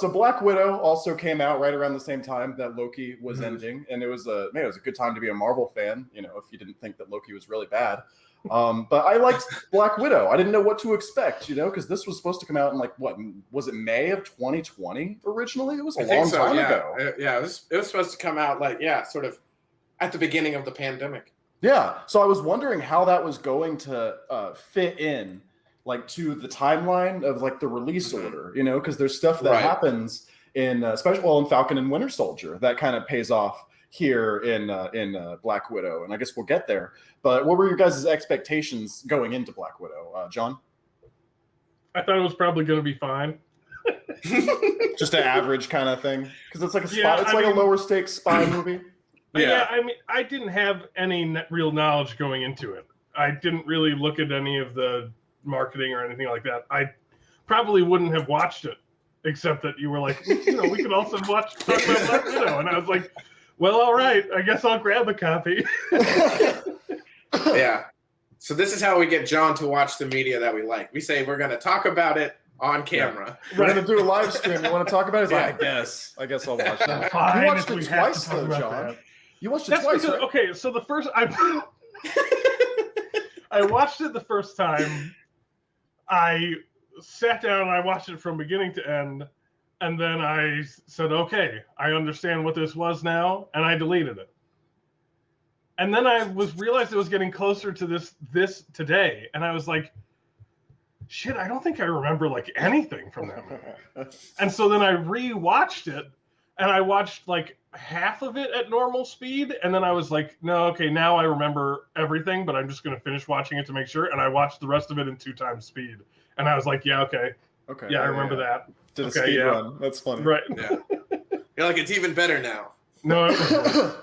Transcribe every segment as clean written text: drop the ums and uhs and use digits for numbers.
So Black Widow also came out right around the same time that Loki was ending, and it was a good time to be a Marvel fan. You know, if you didn't think that Loki was really bad. But I liked Black Widow. I didn't know what to expect, you know, because this was supposed to come out in was it May of 2020 originally? It was a long time ago. Yeah, it was supposed to come out sort of at the beginning of the pandemic. Yeah, so I was wondering how that was going to fit in, to the timeline of the release order, you know, because there's stuff that happens in especially in Falcon and Winter Soldier that kind of pays off here in Black Widow, and I guess we'll get there. But what were your guys' expectations going into Black Widow, John? I thought it was probably going to be fine. Just an average kind of thing, because it's a lower stakes spy movie. Yeah, I mean, I didn't have any real knowledge going into it. I didn't really look at any of the marketing or anything like that. I probably wouldn't have watched it, except that you were like, you know, we could also talk about Black Widow, and I was like, well, all right, I guess I'll grab a copy. Yeah. So this is how we get John to watch the media that we like. We say we're going to talk about it on camera. Yeah. We're going to do a live stream. You want to talk about it? I guess I'll watch that. Fine, you watched it twice, though, John. That. You watched it twice, right? Okay, so the first... I watched it the first time. I sat down and I watched it from beginning to end. And then I said, okay, I understand what this was now. And I deleted it. And then I realized it was getting closer to this today. And I was like, shit, I don't think I remember anything from that movie. And so then I rewatched it. And I watched half of it at normal speed, and then I was like, no, okay, now I remember everything, but I'm just going to finish watching it to make sure, and I watched the rest of it in 2 times speed. And I was like, yeah, okay. Yeah, I remember that. Did a speed run. That's funny. Right. Yeah. You're like, it's even better now. No, it was worse.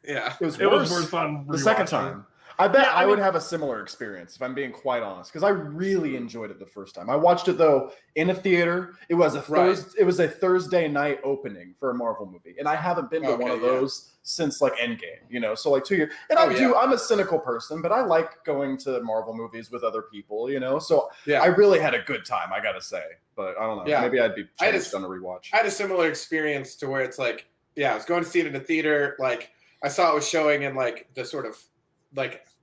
Yeah. It was worse on the second time. I bet I would have a similar experience, if I'm being quite honest, because I really enjoyed it the first time. I watched it, though, in a theater. It was a Thursday night opening for a Marvel movie, and I haven't been to one of those since Endgame, you know, so 2 years. And I'm a cynical person, but I like going to Marvel movies with other people, you know, so I really had a good time, I gotta say. But I don't know, maybe I'd be challenged on a rewatch. I had a similar experience to where it's I was going to see it in a theater, I saw it was showing in the sort of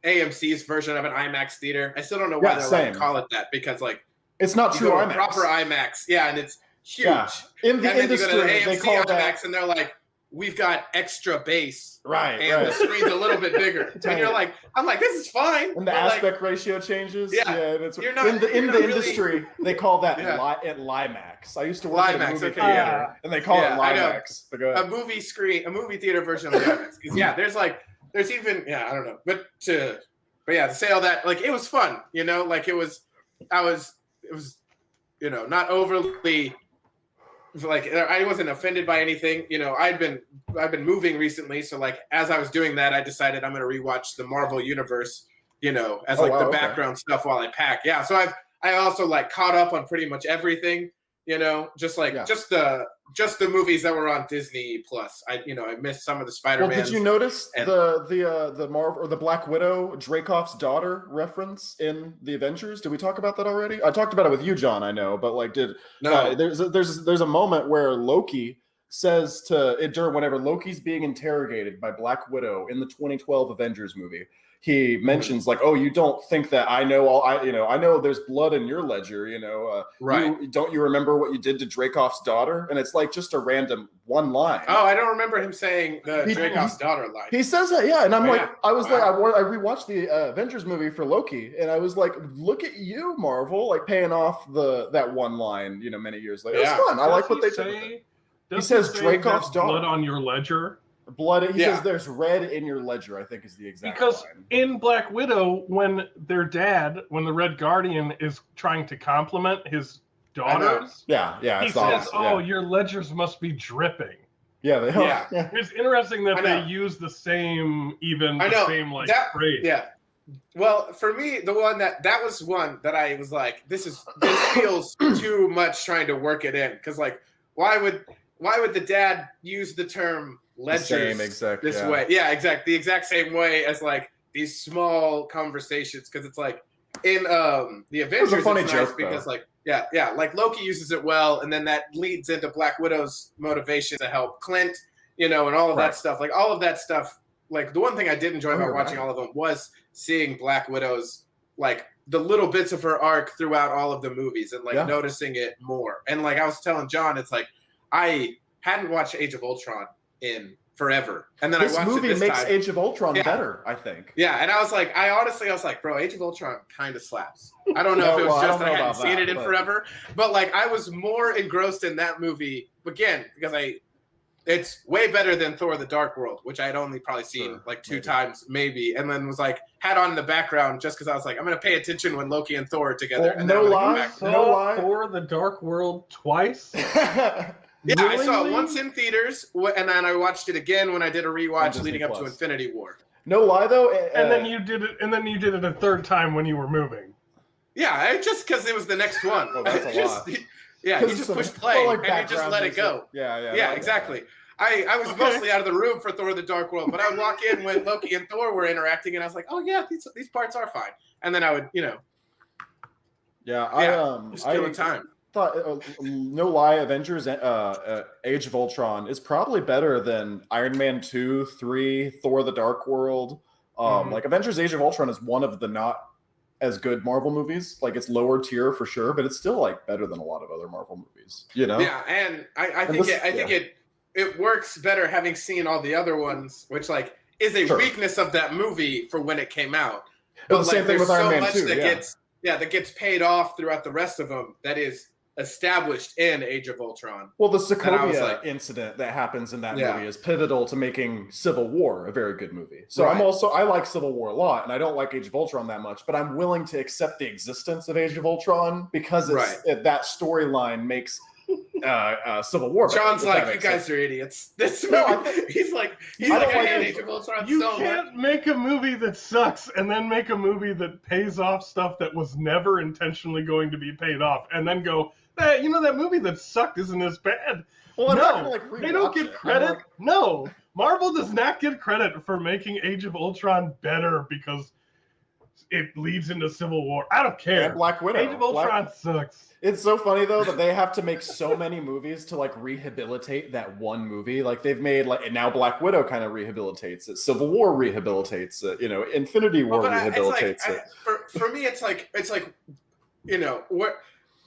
AMC's version of an IMAX theater. I still don't know why they call it that, because it's not true IMAX. Proper IMAX. Yeah, and it's huge. Yeah. In the industry, you go to the AMC they call IMAX that, and they're like, we've got extra bass. Right. And the screen's a little bit bigger. And you're like, I'm like, this is fine. And the aspect ratio changes. Yeah. And it's, in the industry, they call that Limax. I used to work at a movie theater, and they call it Limax. A movie theater version of the IMAX. Because there's even I don't know, but to say all that, it was fun, you know, it was you know, not overly I wasn't offended by anything, you know. I've been moving recently, so as I was doing that, I decided I'm going to rewatch the Marvel Universe, you know, as the background stuff while I pack. Yeah, so I also caught up on pretty much everything, you know, just the movies that were on Disney Plus. I missed some of the Spider-Man. Well, did you notice the Marvel or the Black Widow Dreykov's daughter reference in the Avengers? Did we talk about that already? I talked about it with you, John. I know, but there's a moment where Loki says during whenever Loki's being interrogated by Black Widow in the 2012 Avengers movie. He mentions oh, you don't think that I know I know there's blood in your ledger, you know, right? Don't you remember what you did to Dreykov's daughter? And it's just a random one line. Oh, I don't remember him saying the Dreykov's daughter line. He says that, yeah. And I'm I rewatched the Avengers movie for Loki, and I was like, look at you, Marvel, paying off that one line, you know, many years later. It's fun. I like what they say. He says Dreykov's daughter. Blood on your ledger. Blood. He says there's red in your ledger, I think is the exact line. Because in Black Widow, when the Red Guardian is trying to compliment his daughters, he says, your ledgers must be dripping. Yeah, they are. Yeah. It's interesting that they use the same phrase. Yeah. Well, for me, the one that was one that I was like, this feels too much trying to work it in, because why would the dad use the term ledgers this way? Yeah, exactly. The exact same way as these small conversations, because it's in the Avengers, it was a funny it's joke, nice because Yeah. Like Loki uses it well, and then that leads into Black Widow's motivation to help Clint, and all of that stuff. Like all of that stuff. Like the one thing I did enjoy about watching all of them was seeing Black Widow's like the little bits of her arc throughout all of the movies and like noticing it more. And like I was telling John, it's like I hadn't watched Age of Ultron in forever, and then this I watched movie it this makes time. Age of Ultron better, I think. Yeah, and I was like, I was like, bro, Age of Ultron kind of slaps. I don't know if it was just that I hadn't seen it in forever, but like I was more engrossed in that movie again because it's way better than Thor: The Dark World, which I had only probably seen like two times maybe, and then was like had on in the background just because I was like, I'm gonna pay attention when Loki and Thor are together. Well, and no lie, Thor: The Dark World twice. Yeah, I saw it once in theaters, and then I watched it again when I did a rewatch leading up to Infinity War. No lie, though. And then you did it a third time when you were moving. Yeah, just because it was the next one. Oh, that's a lot. Yeah, you just push play and you just let it go. Yeah, exactly. I was mostly out of the room for Thor: The Dark World, but I would walk in when Loki and Thor were interacting, and I was like, oh yeah, these parts are fine. And then I would, just killing time. Thought no lie, Avengers Age of Ultron is probably better than Iron Man 2, 3, Thor: The Dark World. Like Avengers Age of Ultron is one of the not as good Marvel movies. Like it's lower tier for sure, but it's still like better than a lot of other Marvel movies, Yeah, and I think it works better having seen all the other ones, which like is a weakness of that movie for when it came out. But the same thing with Iron Man 2. That gets paid off throughout the rest of them. That is established in Age of Ultron. Well, the Sokovia incident that happens in that movie is pivotal to making Civil War a very good movie. So I like Civil War a lot, and I don't like Age of Ultron that much, but I'm willing to accept the existence of Age of Ultron because that storyline makes Civil War. John's like, you guys are idiots. This movie, he's like, I hate Age of Ultron. You can't make a movie that sucks and then make a movie that pays off stuff that was never intentionally going to be paid off, and then go, that movie that sucked isn't as bad. Well, they don't get credit. No, Marvel does not get credit for making Age of Ultron better because it leads into Civil War. I don't care. Yeah, Black Widow. Age of Ultron sucks. It's so funny though that they have to make so many movies to like rehabilitate that one movie. Like they've made and now Black Widow kind of rehabilitates it. Civil War rehabilitates it. Infinity War rehabilitates it. For me, it's like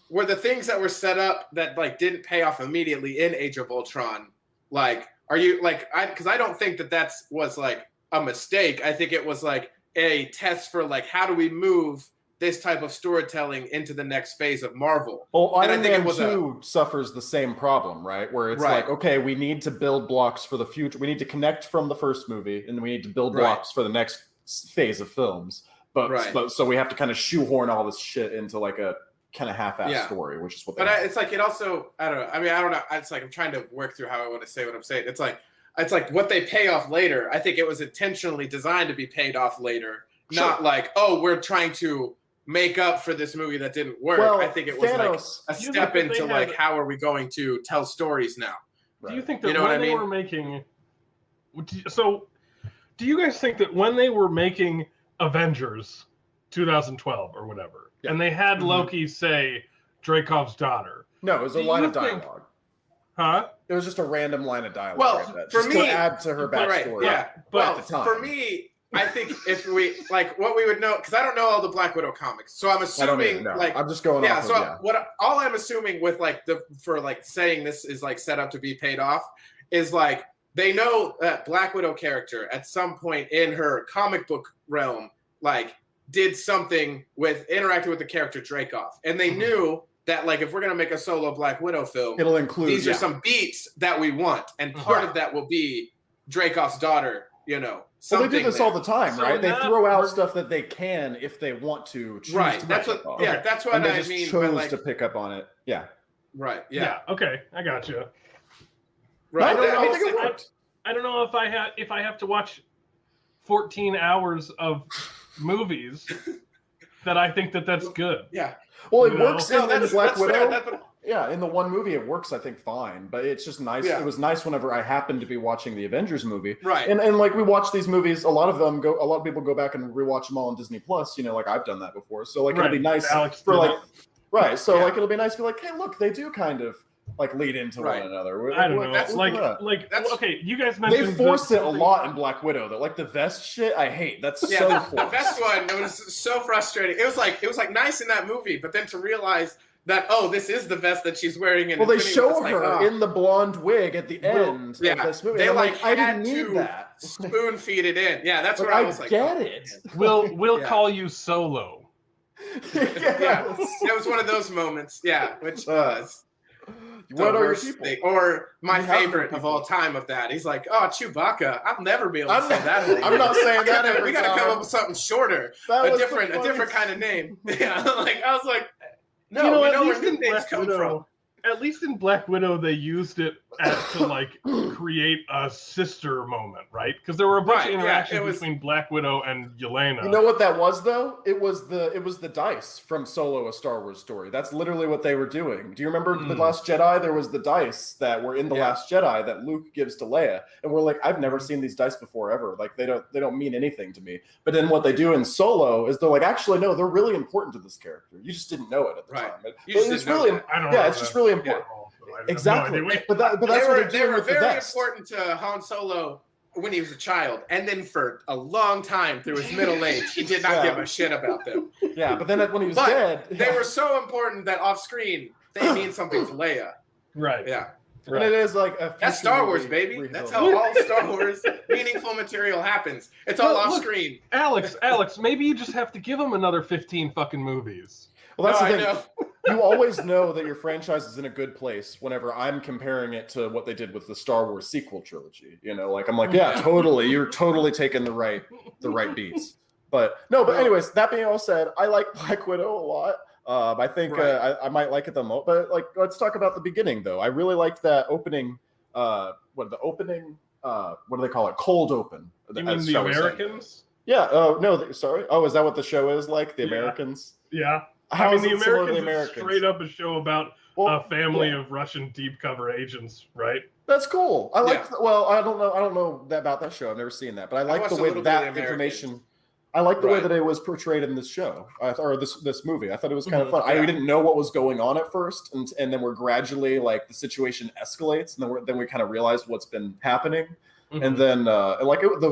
where the things that were set up that like didn't pay off immediately in Age of Ultron. Like, are you like because I don't think that was like a mistake. I think it was like a test for like how do we move this type of storytelling into the next phase of Marvel. Well, Iron Man 2 suffers the same problem, right? Where it's like, okay, we need to build blocks for the future. We need to connect from the first movie, and we need to build blocks for the next phase of films. But so we have to kind of shoehorn all this shit into like a kind of half-assed story, which is what. It's like it also. I don't know. I mean, I don't know. It's like I'm trying to work through how I want to say what I'm saying. It's like what they pay off later. I think it was intentionally designed to be paid off later, not like we're trying to make up for this movie that didn't work. Well, I think it was like a step into like how are we going to tell stories now? Do you think that when they were making? So, do you guys think that when they were making Avengers 2012 or whatever, and they had Loki say Dreykov's daughter? No, it was a line of dialogue. It was just a random line of dialogue. Well, for me, to add to her backstory. But at the time. For me, I think if we like what we would know, because I don't know all the Black Widow comics, so I'm assuming like I'm just going off. All I'm assuming with like saying this is like set up to be paid off is like they know that Black Widow character at some point in her comic book realm like did something with interacting with the character Dreykov, and they knew that like if we're gonna make a solo Black Widow film, it'll include these are some beats that we want, and part of that will be Dreykov's daughter. Well, they do this all the time, right? They throw out stuff that they can if they want to. That's what. Yeah, that's what I mean. Chose to pick up on it. Yeah. Right. Yeah. Okay, I got you. Right. I think it worked. I don't know if I have to watch 14 hours of movies that I think that's good. Yeah. Well, it works in Black Widow. Yeah, in the one movie, it works, I think, fine. But it's just nice. Yeah. It was nice whenever I happened to be watching the Avengers movie. Right. And like, we watch these movies, a lot of people go back and rewatch them all on Disney Plus, like I've done that before. So, like, it'll be nice for, like, Right. So like it'll be nice to be like, hey, look, they do kind of like lead into one another. I don't know. That's Okay, you guys mentioned they force it a lot in Black Widow. That like the vest shit, I hate. That's so forced. The vest one, it was so frustrating. It was like nice in that movie, but then to realize that this is the vest that she's wearing. Well, they show her in the blonde wig at the end of this movie. They I didn't need that. Spoon feed it in. Yeah, that's what I was like. Get it. We'll call you Solo. Yeah, it was one of those moments. Yeah, which was what are your people? Or my favorite of all time of that. He's like, oh, Chewbacca. I'll never be able to say that. I'm not saying that every We got to time. come up with something shorter, a different kind of name. Yeah, I was like, no, we know where new names come from. At least in Black Widow, they used it to like create a sister moment, right? Because there were a bunch of interactions between Black Widow and Yelena. You know what that was though? It was the dice from Solo: A Star Wars Story. That's literally what they were doing. Do you remember The Last Jedi? There was the dice that were in The Last Jedi that Luke gives to Leia, and we're like, I've never seen these dice before ever. Like they don't mean anything to me. But then what they do in Solo is they're like, actually no, they're really important to this character. You just didn't know it at the time. It's just really important. Exactly. No, but that's what they were very important to Han Solo when he was a child, and then for a long time through his middle age, he did not give a shit about them. Yeah, but then when he was dead, they were so important that off screen they mean something to Leia. Right. Yeah. Right. And it is like that's Star Wars, baby. That's how all Star Wars meaningful material happens. It's all off screen. Alex, maybe you just have to give him another 15 fucking movies. Well, that's the thing. I know. You always know that your franchise is in a good place whenever I'm comparing it to what they did with the Star Wars sequel trilogy. You know, like I'm like, yeah, totally. You're totally taking the right beats. But anyways, that being all said, I like Black Widow a lot. I think I might like it the most. But like, let's talk about the beginning though. I really liked that opening. What do they call it? Cold open. You mean the Americans? Yeah. Oh no. Sorry. Oh, is that what the show is like? The Americans? Yeah. How is the it similar to Americans the Americans? Is straight up a show about a family of Russian deep cover agents, right? That's cool. I like. Well, I don't know about that show. I've never seen that, but I like the way that information. I like the way that it was portrayed in this show or this movie. I thought it was kind of fun. I didn't know what was going on at first, and then we're gradually like the situation escalates, and then we kind of realize what's been happening. Mm-hmm. And then,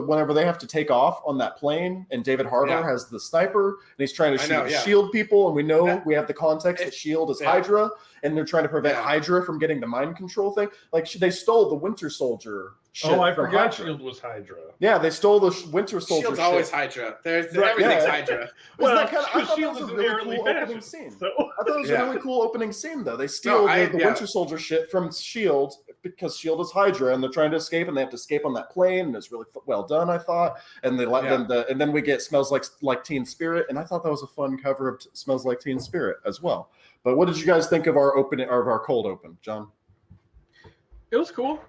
whenever they have to take off on that plane, and David Harbour has the sniper, and he's trying to shield people, and we know we have the context that Shield is Hydra, and they're trying to prevent Hydra from getting the mind control thing. Like they stole the Winter Soldier. I forgot Shield was Hydra. Yeah, they stole the Winter Soldier. Shield's always Hydra. Everything's Hydra. I thought that was a really cool opening scene. I thought it was a really cool opening scene, though. They steal the Winter Soldier shit from Shield because Shield is Hydra, and they're trying to escape, and they have to escape on that plane, and it's really well done, I thought. And they and then we get Smells Like Teen Spirit, and I thought that was a fun cover of Smells Like Teen Spirit as well. But what did you guys think of our cold open, John? It was cool.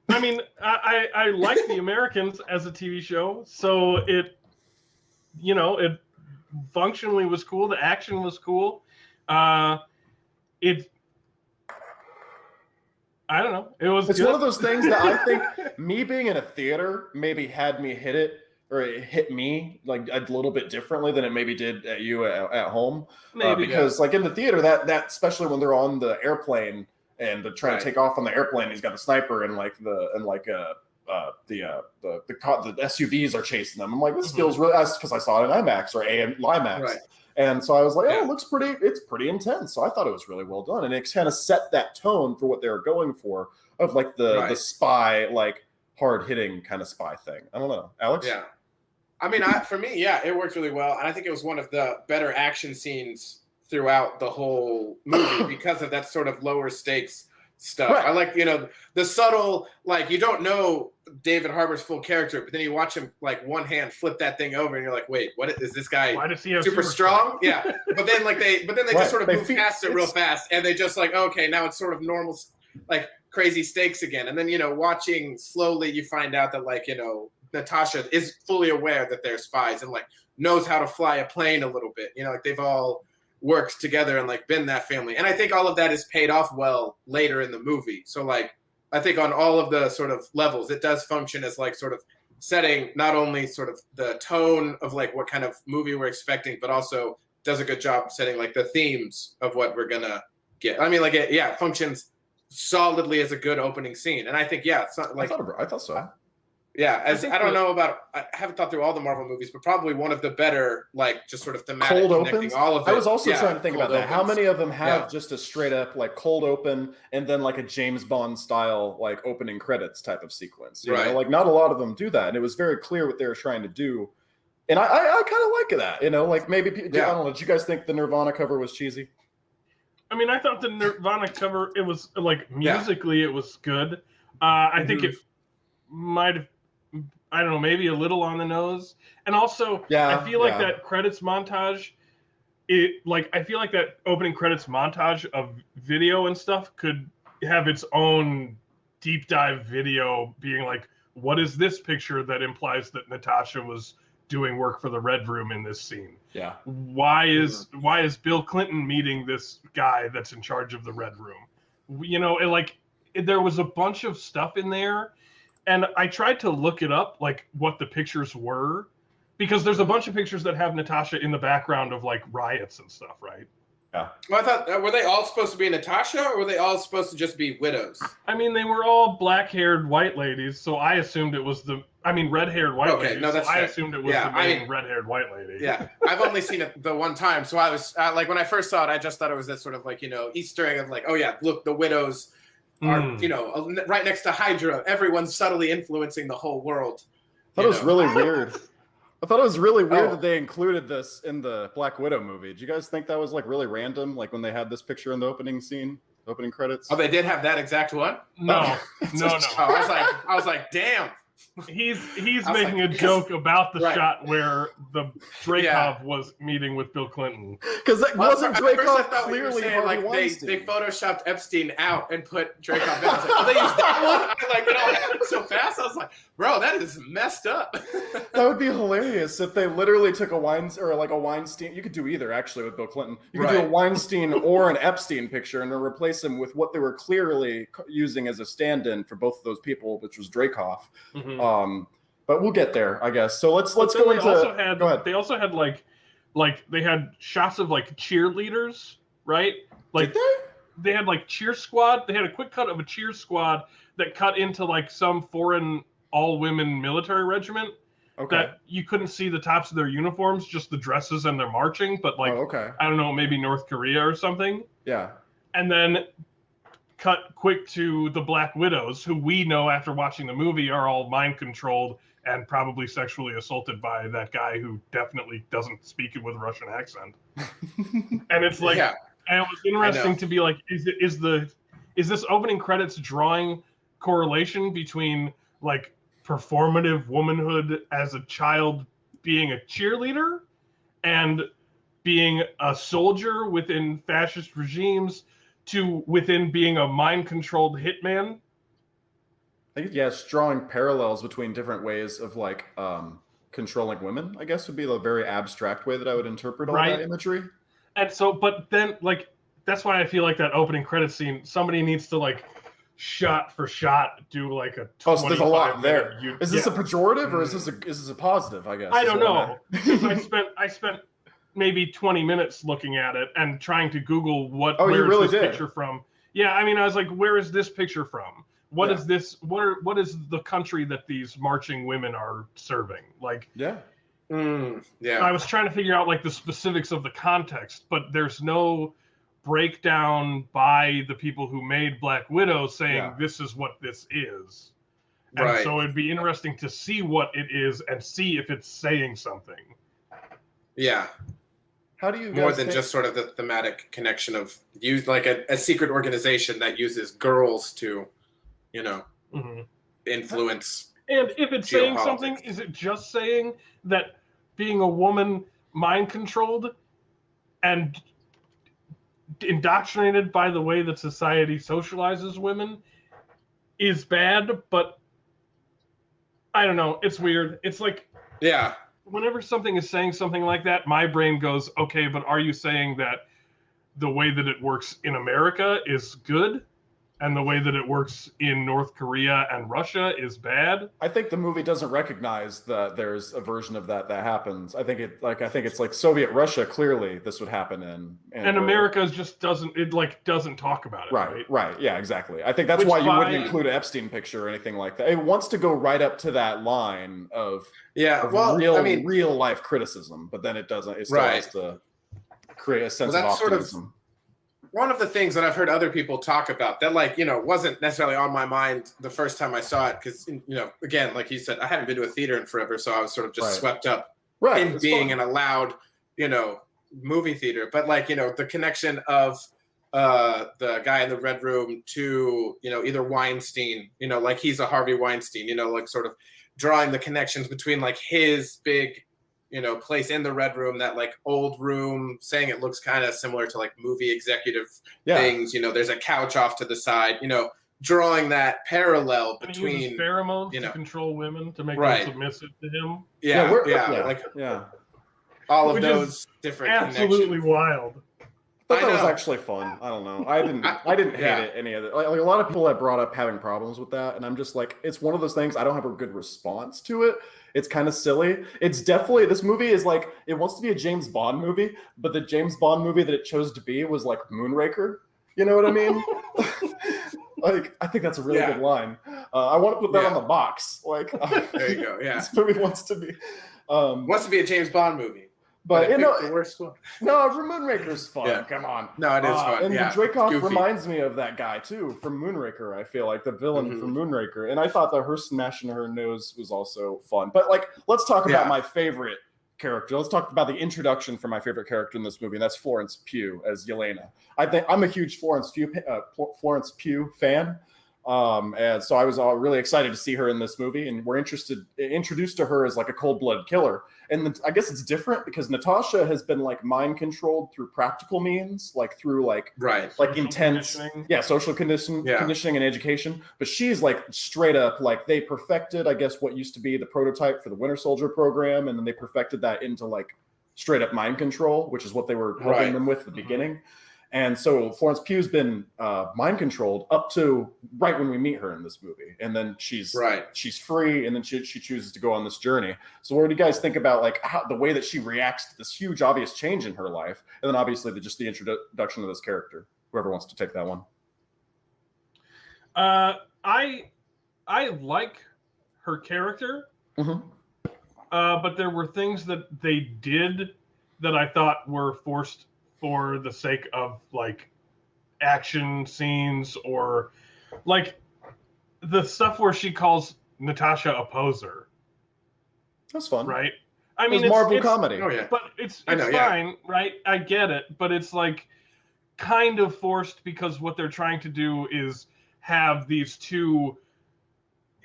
I mean, I like The Americans as a TV show, so it functionally was cool. The action was cool. I don't know. It's one of those things that I think me being in a theater maybe had me hit it, or it hit me like a little bit differently than it maybe did at you at home. Because like in the theater, that especially when they're on the airplane and they're trying to take off on the airplane, he's got a sniper and the SUVs are chasing them. I'm like, this feels really, because I saw it in IMAX or IMAX. Right. And so I was like, it's pretty intense. So I thought it was really well done. And it kind of set that tone for what they were going for, of like the spy, like hard hitting kind of spy thing. I don't know. Alex? Yeah. I mean, for me, it worked really well. And I think it was one of the better action scenes throughout the whole movie because of that sort of lower stakes stuff. Right. I like, the subtle, like you don't know David Harbour's full character, but then you watch him like one hand flip that thing over and you're like, wait, what is this guy? Why does he have super strong? Yeah. But then they just sort of move past it real fast, and they just like, okay, now it's sort of normal, like crazy stakes again. And then, watching slowly, you find out that like, Natasha is fully aware that they're spies and like knows how to fly a plane a little bit. Like they've all worked together and like been that family. And I think all of that is paid off well later in the movie. So like, I think on all of the sort of levels, it does function as like sort of setting not only sort of the tone of like what kind of movie we're expecting, but also does a good job setting like the themes of what we're gonna get. I mean, like it functions solidly as a good opening scene, and I think it's not like I thought so. Yeah, I don't know about. I haven't thought through all the Marvel movies, but probably one of the better, like just sort of thematic cold connecting opens. all of it. I was also trying to think about that. Opens. How many of them have just a straight up like cold open and then like a James Bond style like opening credits type of sequence? You know? Like not a lot of them do that, and it was very clear what they were trying to do. And I kind of like that. You know, like maybe I don't know. Did you guys think the Nirvana cover was cheesy? I mean, I thought the Nirvana cover, it was like musically it was good. I think it might have, I don't know, maybe a little on the nose. And also, I feel like that credits montage, I feel like that opening credits montage of video and stuff could have its own deep dive video being like, what is this picture that implies that Natasha was doing work for the Red Room in this scene? Yeah. Why is Bill Clinton meeting this guy that's in charge of the Red Room? You know, there was a bunch of stuff in there. And I tried to look it up, like what the pictures were, because there's a bunch of pictures that have Natasha in the background of like riots and stuff, right? Yeah. Well, I thought, were they all supposed to be Natasha, or were they all supposed to just be widows? I mean, they were all black-haired white ladies, so I assumed it was red-haired white ladies. No, that's so fair. I assumed it was the main red-haired white lady. Yeah, I've only seen it the one time, so I was like, when I first saw it, I just thought it was this sort of like, you know, Easter egg of like, oh yeah, look, the widows are, you know, right next to Hydra. Everyone's subtly influencing the whole world. I thought it was really weird. I thought it was really weird that they included this in the Black Widow movie. Did you guys think that was like really random? Like when they had this picture in the opening scene, opening credits? Oh, they did have that exact one? No. Oh, I was like, damn. He's making a joke about the shot where the Dreykov was meeting with Bill Clinton. Because that wasn't Dreykov clearly Harvey Weinstein. They photoshopped Epstein out and put Dreykov in. I was like, oh, they used that one? Like, it all happened so fast. I was like, bro, that is messed up. That would be hilarious if they literally took a Weinstein. You could do either, actually, with Bill Clinton. You could do a Weinstein or an Epstein picture and then replace him with what they were clearly using as a stand-in for both of those people, which was Dreykov. But we'll get there, I guess. So let's go into. Go ahead. They also had like they had shots of like cheerleaders, right? Like they had like cheer squad. They had a quick cut of a cheer squad that cut into like some foreign all-women military regiment. Okay. That you couldn't see the tops of their uniforms, just the dresses and their marching. But like, I don't know, maybe North Korea or something. Yeah. And then cut quick to the Black Widows, who we know after watching the movie are all mind controlled and probably sexually assaulted by that guy who definitely doesn't speak it with a Russian accent. And it's like, and it was interesting to be like, is this opening credits drawing correlation between like performative womanhood as a child being a cheerleader and being a soldier within fascist regimes to within being a mind-controlled hitman? I think, it's drawing parallels between different ways of like controlling women, I guess, would be the very abstract way that I would interpret all that imagery. And so, but then like, that's why I feel like that opening credit scene, somebody needs to like shot for shot do like a 25 so there's a lot there. Is this a pejorative or is this a positive, I guess? I don't know. I spent maybe 20 minutes looking at it and trying to Google where is this picture from. Yeah, I mean, I was like, where is this picture from? What is this? What is the country that these marching women are serving? Like, I was trying to figure out like the specifics of the context, but there's no breakdown by the people who made Black Widow saying this is what this is. And so it'd be interesting to see what it is and see if it's saying something. Yeah. How do you more than just sort of the thematic connection of use like a secret organization that uses girls to, you know, influence. And if it's saying something, is it just saying that being a woman mind controlled and indoctrinated by the way that society socializes women is bad? But I don't know. It's weird. It's like, whenever something is saying something like that, my brain goes, okay, but are you saying that the way that it works in America is good? and the way that it works in North Korea and Russia is bad. I think the movie doesn't recognize that there's a version of that happens. I think it's like Soviet Russia. Clearly, this would happen in and America just doesn't talk about it. Right. Yeah, exactly. I think that's why you wouldn't include an Epstein picture or anything like that. It wants to go right up to that line of real life criticism, but then it doesn't. It still has to create a sense of optimism. One of the things that I've heard other people talk about that, like, wasn't necessarily on my mind the first time I saw it, because, again, like you said, I haven't been to a theater in forever, so I was sort of just swept up in being in a loud, movie theater. But, like, the connection of the guy in the Red Room to, either Weinstein, like he's a Harvey Weinstein, like sort of drawing the connections between, like, his big place in the Red Room, that like old room, saying it looks kind of similar to like movie executive things. There's a couch off to the side, drawing that parallel between. He uses pheromones to control women to make them submissive to him. All of those different absolutely wild. But that was actually fun. I don't know. I didn't hate it any of it. Like a lot of people have brought up having problems with that, and I'm just like, it's one of those things. I don't have a good response to it. It's kind of silly. It's definitely, this movie is like, it wants to be a James Bond movie, but the James Bond movie that it chose to be was like Moonraker. You know what I mean? Like, I think that's a really good line. I want to put that on the box. Like, there you go. Yeah, this movie wants to be a James Bond movie. But the worst one. No, Moonraker's fun. Yeah. Come on. No, it is fun. And Dreykov reminds me of that guy too from Moonraker. I feel like the villain from Moonraker, and I thought that her smashing her nose was also fun. But like, let's talk about my favorite character. Let's talk about the introduction for my favorite character in this movie, and that's Florence Pugh as Yelena. I think I'm a huge Florence Pugh fan. And so I was really excited to see her in this movie, and we're introduced to her as like a cold-blooded killer. And I guess it's different because Natasha has been like mind controlled through practical means, like through like intense, social conditioning and education. But she's like straight up, like they perfected, I guess, what used to be the prototype for the Winter Soldier program, and then they perfected that into like straight up mind control, which is what they were helping them with at the beginning. And so Florence Pugh's been mind controlled up to right when we meet her in this movie, and then she's free, and then she chooses to go on this journey. So what do you guys think about like the way that she reacts to this huge obvious change in her life, and then obviously the introduction of this character? Whoever wants to take that one. I like her character, but there were things that they did that I thought were forced for the sake of like action scenes, or like the stuff where she calls Natasha a poser. That's fun, right? I mean, it's Marvel comedy. Oh yeah, but it's fine, right? I get it, but it's like kind of forced because what they're trying to do is have these two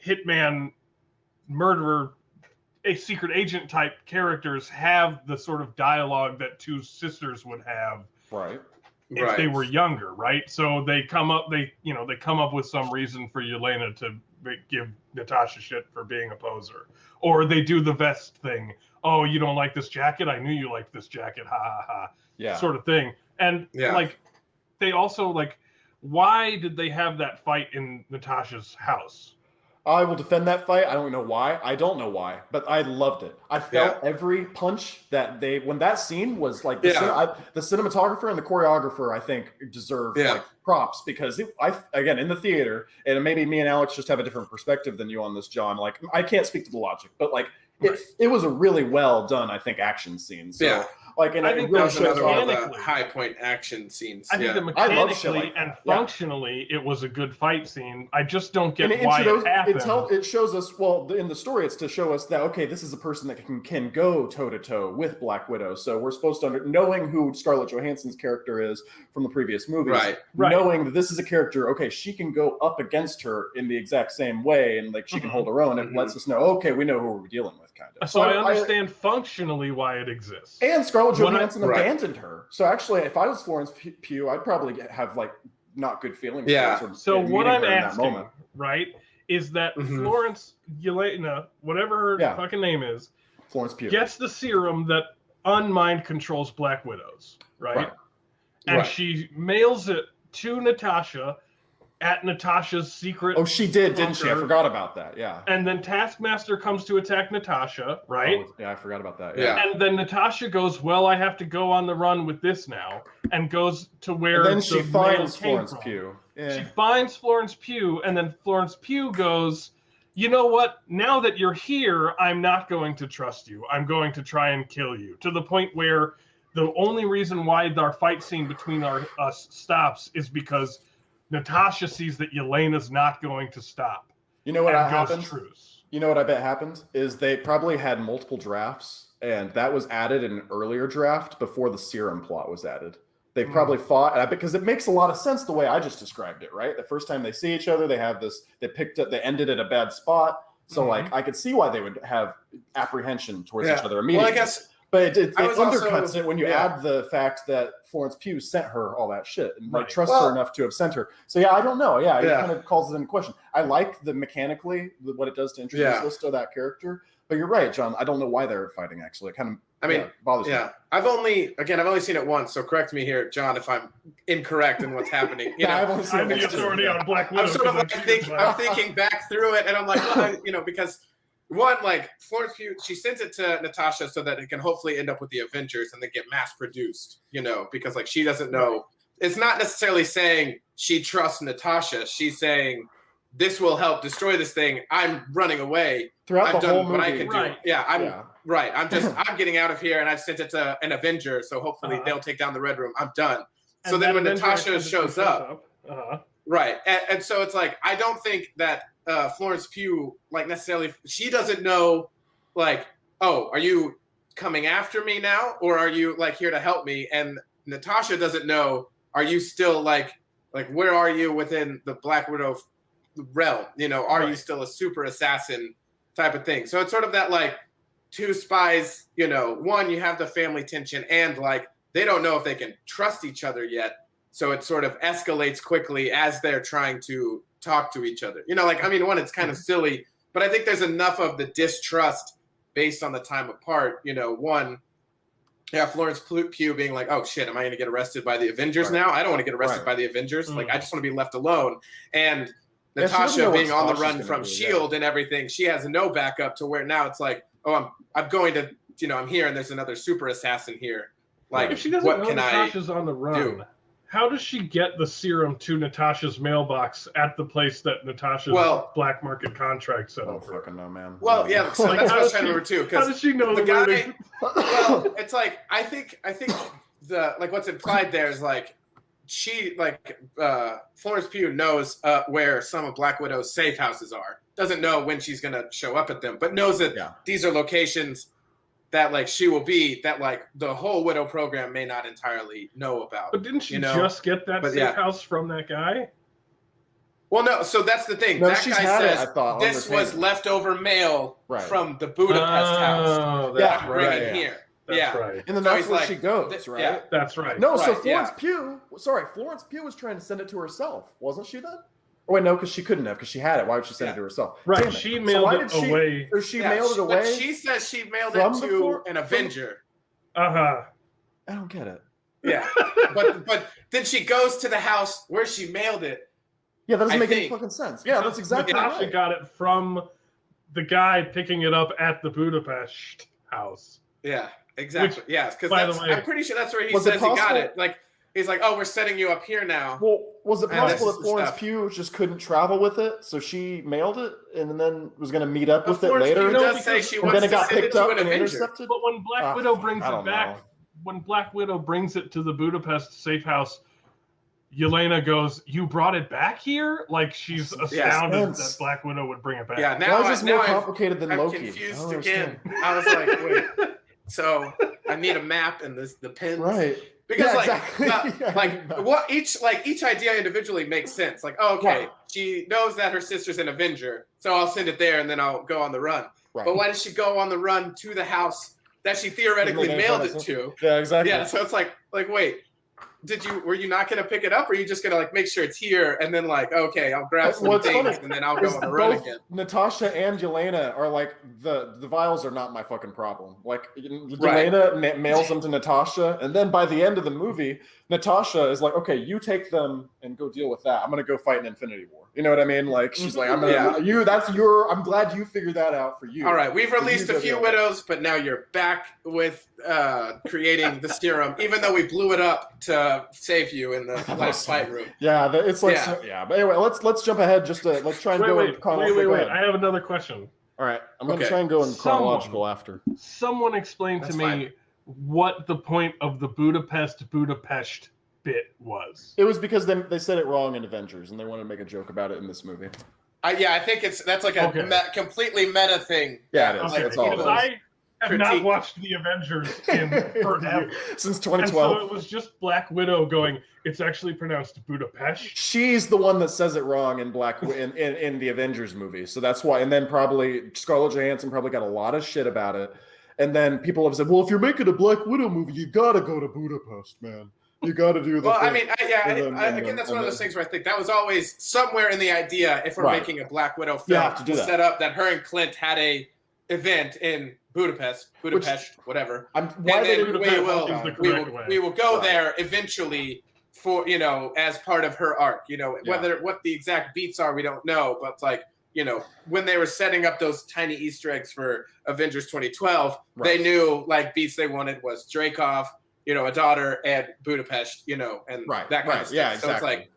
hitman murderer, a secret agent type characters have the sort of dialogue that two sisters would have if they were younger, right? So they come up with some reason for Yelena to give Natasha shit for being a poser, or they do the vest thing. Oh, you don't like this jacket? I knew you liked this jacket. Ha ha ha. Yeah. Sort of thing. And like, they also like, why did they have that fight in Natasha's house? I will defend that fight. I don't know why. I don't know why, but I loved it. I felt every punch that when that scene was like, the cinematographer and the choreographer, I think, deserve like props, because again, in the theater, and maybe me and Alex just have a different perspective than you on this, John. Like, I can't speak to the logic, but like, it was a really well done, I think, action scene. So, like, and I think that was another one of the high point action scenes. I think that mechanically and functionally, it was a good fight scene. I just don't get why it happened. It shows us, well, in the story, it's to show us that, okay, this is a person that can go toe to toe with Black Widow. So we're supposed to, knowing who Scarlett Johansson's character is from the previous movies, knowing that this is a character, okay, she can go up against her in the exact same way, and like she can hold her own. It lets us know, okay, we know who we're dealing with, kind of. So I understand functionally why it exists. And Scarlett Johansson abandoned her. So actually, if I was Florence Pugh, I'd probably have like not good feelings. So what I'm asking, right, is that Florence Yelena, whatever her fucking name is, Florence Pugh, gets the serum that unmind controls Black Widows, right? And she mails it to Natasha, at Natasha's secret. Oh, she did, didn't she? I bunker. forgot about that. Yeah. And then Taskmaster comes to attack Natasha, right? Oh, yeah, I forgot about that. Yeah. And then Natasha goes, well, I have to go on the run with this now, and goes to where And then the she mail finds came Florence from. Pugh. She Yeah. finds Florence Pugh, and then Florence Pugh goes, you know what? Now that you're here, I'm not going to trust you. I'm going to try and kill you. To the point where the only reason why our fight scene between us stops is because Natasha sees that Yelena's not going to stop. You know what and goes happened? truce. You know what I bet happened? Is they probably had multiple drafts, and that was added in an earlier draft before the serum plot was added. They probably fought, because it makes a lot of sense the way I just described it, right? The first time they see each other, they have this, they ended at a bad spot. So, like, I could see why they would have apprehension towards each other immediately. Well, I guess... But it undercuts also, it when you add the fact that Florence Pugh sent her all that shit and like trusts Well, her enough to have sent her. So yeah, I don't know. Yeah, it Yeah. kind of calls it into question. I like the mechanically what it does to introduce Listo, that character. But you're right, John. I don't know why they're fighting. Actually, it kind of bothers me. I've only seen it once, so correct me here, John, if I'm incorrect in what's haughting. You know, I've only seen I'm it the once. authority on Black Widow. I'm sort of like I'm thinking back through it, and I'm like, well, because one, like Florence Pugh, she sends it to Natasha so that it can hopefully end up with the Avengers and then get mass produced, because like she doesn't know. It's not necessarily saying she trusts Natasha. She's saying this will help destroy this thing. I'm running away. Throughout I've the done whole movie. what I can do. Yeah, right. I'm getting out of here, and I've sent it to an Avenger, so hopefully they'll take down the Red Room. I'm done. So then when Natasha shows up, right, and so it's like I don't think that Florence Pugh like necessarily she doesn't know like, oh, are you coming after me now, or are you like here to help me? And Natasha doesn't know, are you still like where are you within the Black Widow realm? Are you still a super assassin type of thing? So it's sort of that like two spies, one, you have the family tension, and like they don't know if they can trust each other yet. So it sort of escalates quickly as they're trying to talk to each other. One, it's kind of silly, but I think there's enough of the distrust based on the time apart. One, Florence Pugh being like, oh shit, am I going to get arrested by the Avengers now? I don't want to get arrested by the Avengers. Like, I just want to be left alone. And Natasha being on the run from S.H.I.E.L.D. and everything, she has no backup to where now it's like, oh, I'm going to, I'm here and there's another super assassin here. Like, if she doesn't what know can Natasha's on the run, do? How does she get the serum to Natasha's mailbox at the place that Natasha's black market contract set up? I don't fucking know, man. Well, yeah, so that's what I was trying to remember too. How does she know the guy? Well, it's like I think the like what's implied there is like she Florence Pugh knows where some of Black Widow's safe houses are. Doesn't know when she's gonna show up at them, but knows that these are locations that like she will be that like the whole Widow program may not entirely know about. But didn't she just get that safe house from that guy? Well, no. So that's the thing. No, that she's guy had says it, I thought, this was leftover mail from the Budapest house. That's bringing here. That's right. And then that's where she goes, right? Yeah, that's right. No, so Florence Pugh, Florence Pugh was trying to send it to herself, wasn't she then? Or wait, no, because she couldn't have, because she had it. Why would she send it to herself? Right, she mailed it away. Or she mailed it away? But she says she mailed it to an Avenger. I don't get it. Yeah, but then she goes to the house where she mailed it. Yeah, that doesn't make any fucking sense. Yeah, that's exactly right. Natasha got it from the guy picking it up at the Budapest house. Yeah, exactly. Because I'm pretty sure that's where he says he got it. Like, he's like, oh, we're setting you up here now. Well, was it possible that Florence Pugh just couldn't travel with it, so she mailed it and then was going to meet up with it later? Pugh does say she wants to send it to an Avenger. But when Black Widow brings it back, when Black Widow brings it to the Budapest safe house, Yelena goes, "You brought it back here?" Like she's astounded that Black Widow would bring it back. Yeah, now it's more complicated than Loki. I'm confused again. I was like, wait. So I need a map and the pins, right? Because each idea individually makes sense. Like, oh, okay, she knows that her sister's an Avenger, so I'll send it there and then I'll go on the run. Right. But why does she go on the run to the house that she theoretically mailed it to? Yeah, exactly. Yeah, so it's like wait, were you not gonna pick it up, or are you just gonna like make sure it's here and then like, okay, I'll grab some things and then I'll go on a run again? Natasha and Yelena are like the vials are not my fucking problem. Like Yelena mails them to Natasha, and then by the end of the movie, Natasha is like, okay, you take them and go deal with that. I'm gonna go fight an Infinity War. You know what I mean? Like she's like, I'm glad you figured that out for you. All right, we've released a few widows, but now you're back with creating the serum, even though we blew it up to save you in the last fight room. Yeah, it's like but anyway, let's jump ahead. Let's try and go in chronological. Wait. I have another question. All right, I'm going to try and go in chronological after. Someone explained to me what the point of the Budapest bit was. It was because they said it wrong in Avengers, and they wanted to make a joke about it in this movie. I think that's like a completely meta thing. Yeah, it is. Okay. It's all because I have not watched the Avengers in forever. Since 2012. And so it was just Black Widow going, it's actually pronounced Budapest. She's the one that says it wrong in in the Avengers movie. So that's why. And then probably Scarlett Johansson probably got a lot of shit about it. And then people have said, well, if you're making a Black Widow movie, you got to go to Budapest, man. You got to do the Well, thing. I mean, again, that's one of those things where I think that was always somewhere in the idea, if we're making a Black Widow film, to set up that her and Clint had a event in Budapest, whatever. We will go there eventually for, as part of her arc, what the exact beats are, we don't know, but like, when they were setting up those tiny Easter eggs for Avengers 2012, they knew like beats they wanted was Dreykov, a daughter, and Budapest, and that kind of stuff. Yeah, exactly. So it's like,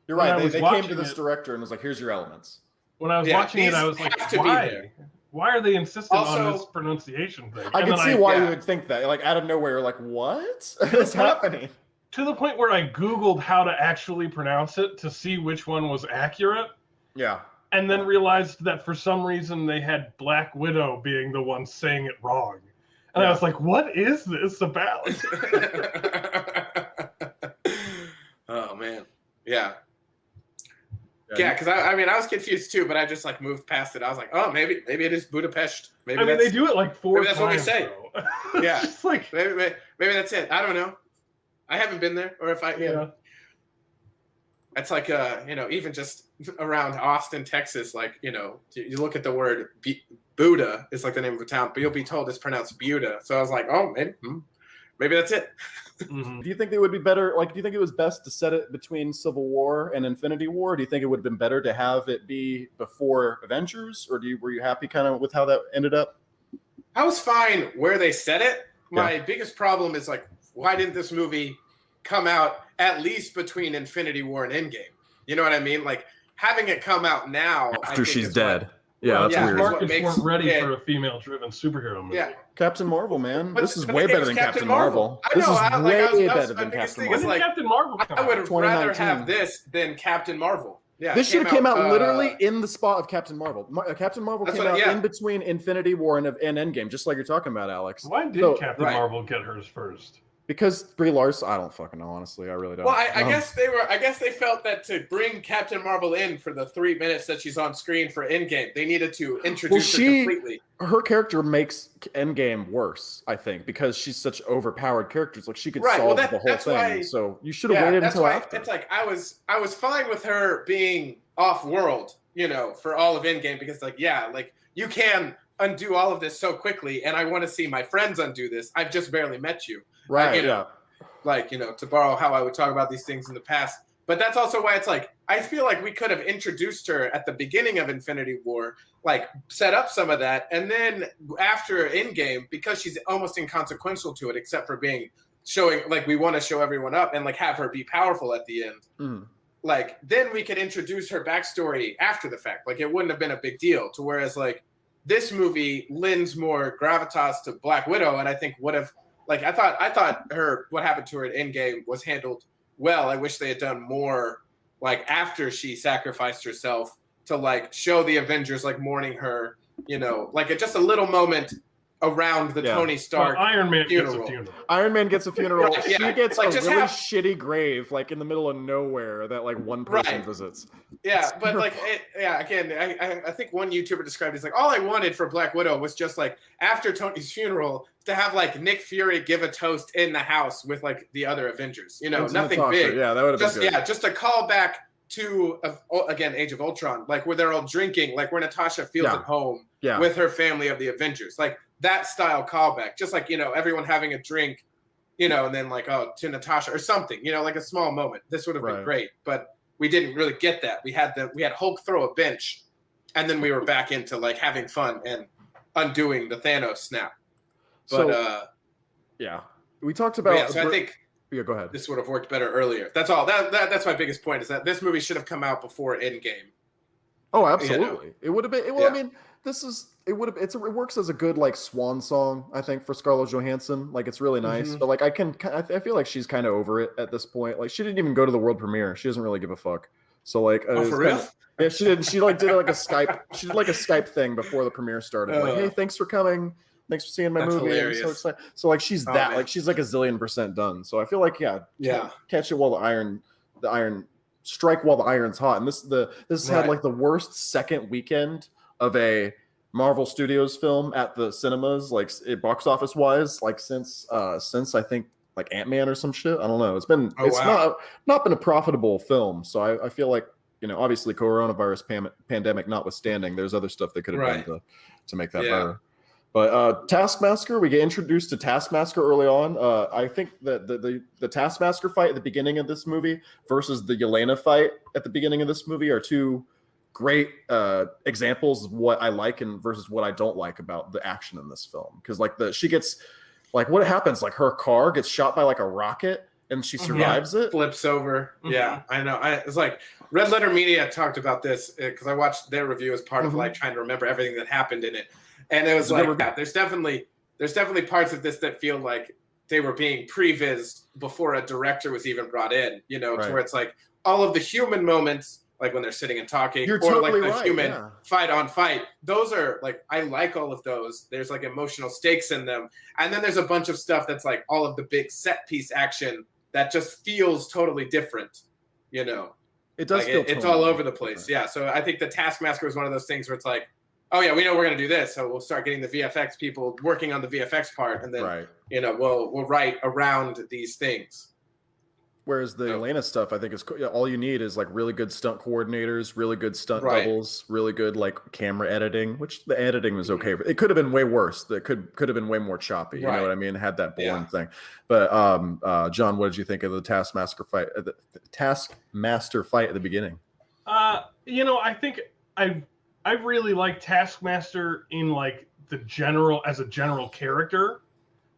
you're right. They came to this director and was like, here's your elements. When I was watching it, I was like, why? Why are they insisting on this pronunciation thing? I can see why you would think that. Like out of nowhere, you're like, what is happening? To the point where I Googled how to actually pronounce it to see which one was accurate. Yeah. And then realized that for some reason they had Black Widow being the one saying it wrong. And I was like, what is this about? Oh, man. Yeah. Yeah, because I was confused too, but I just like moved past it. I was like, oh, maybe it is Budapest. Maybe they do it like 4 times. Maybe that's what we say. Yeah. It's like, maybe that's it. I don't know. I haven't been there. Or if it's like, even just around Austin, Texas, like, you look at the word Buda is like the name of a town, but you'll be told it's pronounced Buda. So I was like, oh, maybe that's it. Mm-hmm. Do you think it would be better? Like, do you think it was best to set it between Civil War and Infinity War? Or do you think it would have been better to have it be before Avengers? Or were you happy kind of with how that ended up? I was fine where they set it. My biggest problem is like, why didn't this movie come out at least between Infinity War and Endgame? You know what I mean? Like having it come out now after she's dead. That's weird. Markets weren't ready for a female-driven superhero movie. Yeah. Captain Marvel, man. This is way better than Captain Marvel. This is way better than Captain Marvel. Captain Marvel I would have rather have this than Captain Marvel. Yeah, this should have came out literally in the spot of Captain Marvel. Captain Marvel came out in between Infinity War and Endgame, just like you're talking about, Alex. Why did Captain Marvel get hers first? Because Brie Larson, I don't fucking know, honestly. I really don't. Well, I guess they felt that to bring Captain Marvel in for the 3 minutes that she's on screen for Endgame, they needed to introduce her completely. Her character makes Endgame worse, I think, because she's such overpowered characters. Like she could solve the whole thing. So you should have waited until after. It's like I was fine with her being off world, for all of Endgame, because you can undo all of this so quickly, and I want to see my friends undo this. I've just barely met you. Right. To borrow how I would talk about these things in the past. But that's also why it's like, I feel like we could have introduced her at the beginning of Infinity War, like set up some of that. And then after Endgame, because she's almost inconsequential to it, except for showing, like, we want to show everyone up and like have her be powerful at the end. Mm. Like, then we could introduce her backstory after the fact. Like, it wouldn't have been a big deal. To whereas, like, this movie lends more gravitas to Black Widow, and I think would have, like, I thought what happened to her at Endgame was handled well. I wish they had done more, like, after she sacrificed herself to, like, show the Avengers, like, mourning her, like, just a little moment around the Tony Stark Iron Man funeral. gets a funeral. Iron Man gets a funeral. Right, yeah. She gets Like, a just really have- shitty grave, like in the middle of nowhere, that like one person Right. visits. Yeah, It's but like, terrible. again, I think one YouTuber described it as like, all I wanted for Black Widow was just like after Tony's funeral to have like Nick Fury give a toast in the house with like the other Avengers. You know, It's nothing Natasha. big. Yeah, that would have Just been good. just a call back to again Age of Ultron, like where they're all drinking, like where Natasha feels at home with her family of the Avengers, like that style callback. Just like, you know, everyone having a drink, you know, and then like, oh, to Natasha or something, you know, like a small moment. This would have been great, but we didn't really get that. We had Hulk throw a bench, and then we were back into like having fun and undoing the Thanos snap. But we talked about. So I think go ahead. this would have worked better earlier. That's all. That's my biggest point, is that this movie should have come out before Endgame. Oh, absolutely. It would have been. Well, Yeah. I mean, it works as a good like swan song, I think, for Scarlett Johansson. Like, it's really nice, but like I feel like she's kind of over it at this point. Like, she didn't even go to the world premiere. She doesn't really give a fuck. So like, for real? Yeah, she did. She like did like a Skype. She did like a Skype thing before the premiere started. Like, hey, thanks for coming. Thanks for seeing my movie. Hilarious. I'm so excited. So like, she's man. like she's like a zillion% done. So I feel like catch it while the iron strike while the iron's hot. And this had like the worst second weekend of a Marvel Studios film at the cinemas, like box office wise, like since I think like Ant-Man or some shit. I don't know. It's not been a profitable film. So I feel like, you know, obviously coronavirus pandemic notwithstanding, there's other stuff they could have done to make that better. But Taskmaster, we get introduced to Taskmaster early on. I think that the Taskmaster fight at the beginning of this movie versus the Yelena fight at the beginning of this movie are two great examples of what I like and versus what I don't like about the action in this film. Because like she gets like, what happens? Like, her car gets shot by like a rocket and she survives it. Flips over. Yeah, I know. It's like Red Letter Media talked about this because I watched their review as part of like trying to remember everything that happened in it. And it was like, there's definitely parts of this that feel like they were being prevised before a director was even brought in, you know, to where it's like all of the human moments, like when they're sitting and talking, You're or totally like the right, human fight on fight. Those are like, I like all of those. There's like emotional stakes in them. And then there's a bunch of stuff that's like all of the big set piece action that just feels totally different, you know. It does like feel it's all over the place. Yeah. So I think the Taskmaster is one of those things where it's like, oh yeah, we know we're going to do this, so we'll start getting the VFX people working on the VFX part, and then you know, we'll write around these things. Whereas the Yelena stuff, I think, is all you need is like really good stunt coordinators, really good stunt doubles, really good like camera editing. Which the editing was okay. It could have been way worse. It could have been way more choppy. You know what I mean? It had that boring thing. But John, what did you think of the Taskmaster fight? The Taskmaster fight at the beginning? You know, I think I really like Taskmaster in like as a general character.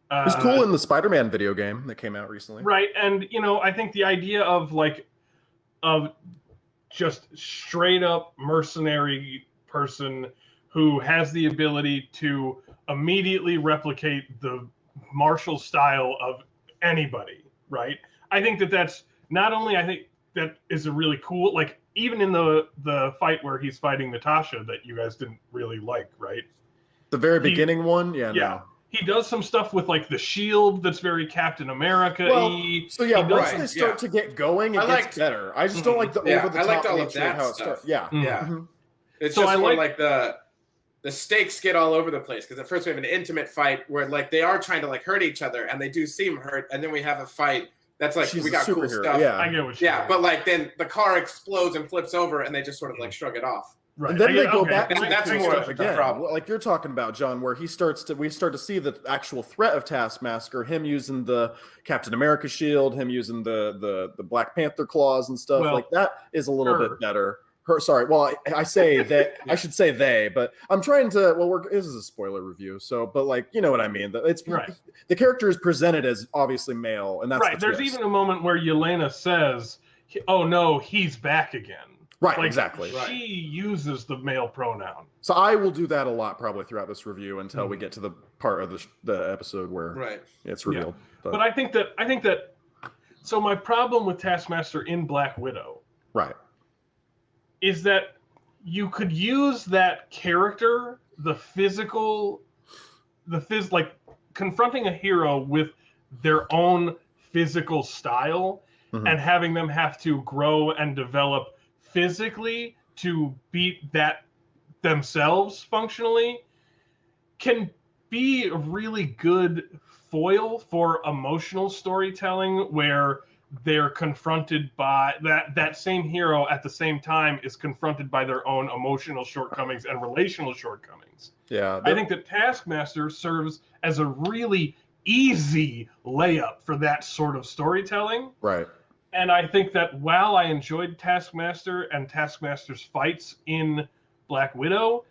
It was cool in the Spider-Man video game that came out recently. Right. And, you know, I think the idea of just straight up mercenary person who has the ability to immediately replicate the martial style of anybody, right? I think that's not only, I think that is a really cool, like, even in the fight where he's fighting Natasha that you guys didn't really like, right? The very beginning one? Yeah. No. He does some stuff with like the shield that's very Captain America-y. Well, so yeah, once they start to get going, it gets better. I just don't like the over the top nature of how it starts. Yeah. It's so just like the stakes get all over the place, because at first we have an intimate fight where like they are trying to like hurt each other and they do seem hurt, and then we have a fight that's like, we got cool stuff. Yeah, I get what you're saying. But like then the car explodes and flips over and they just sort of like shrug it off. Right. And then they go back. That's more of the problem. Like you're talking about, John, where we start to see the actual threat of Taskmaster, him using the Captain America shield, him using the Black Panther claws and stuff. Like that is a little bit better. Sorry. Well, I say that I should say they, but I'm trying to. Well, this is a spoiler review, so but like you know what I mean. It's the character is presented as obviously male, and that's right. There's even a moment where Yelena says, "Oh no, he's back again." Right, like, exactly. She uses the male pronoun. So I will do that a lot probably throughout this review until we get to the part of the episode where it's revealed. Yeah. But I think that. So my problem with Taskmaster in Black Widow, is that you could use that character, the physical like confronting a hero with their own physical style and having them have to grow and develop physically to beat that themselves functionally can be a really good foil for emotional storytelling where they're confronted by that same hero at the same time is confronted by their own emotional shortcomings and relational shortcomings. Yeah. I think that Taskmaster serves as a really easy layup for that sort of storytelling. Right. And I think that while I enjoyed Taskmaster and Taskmaster's fights in Black Widow,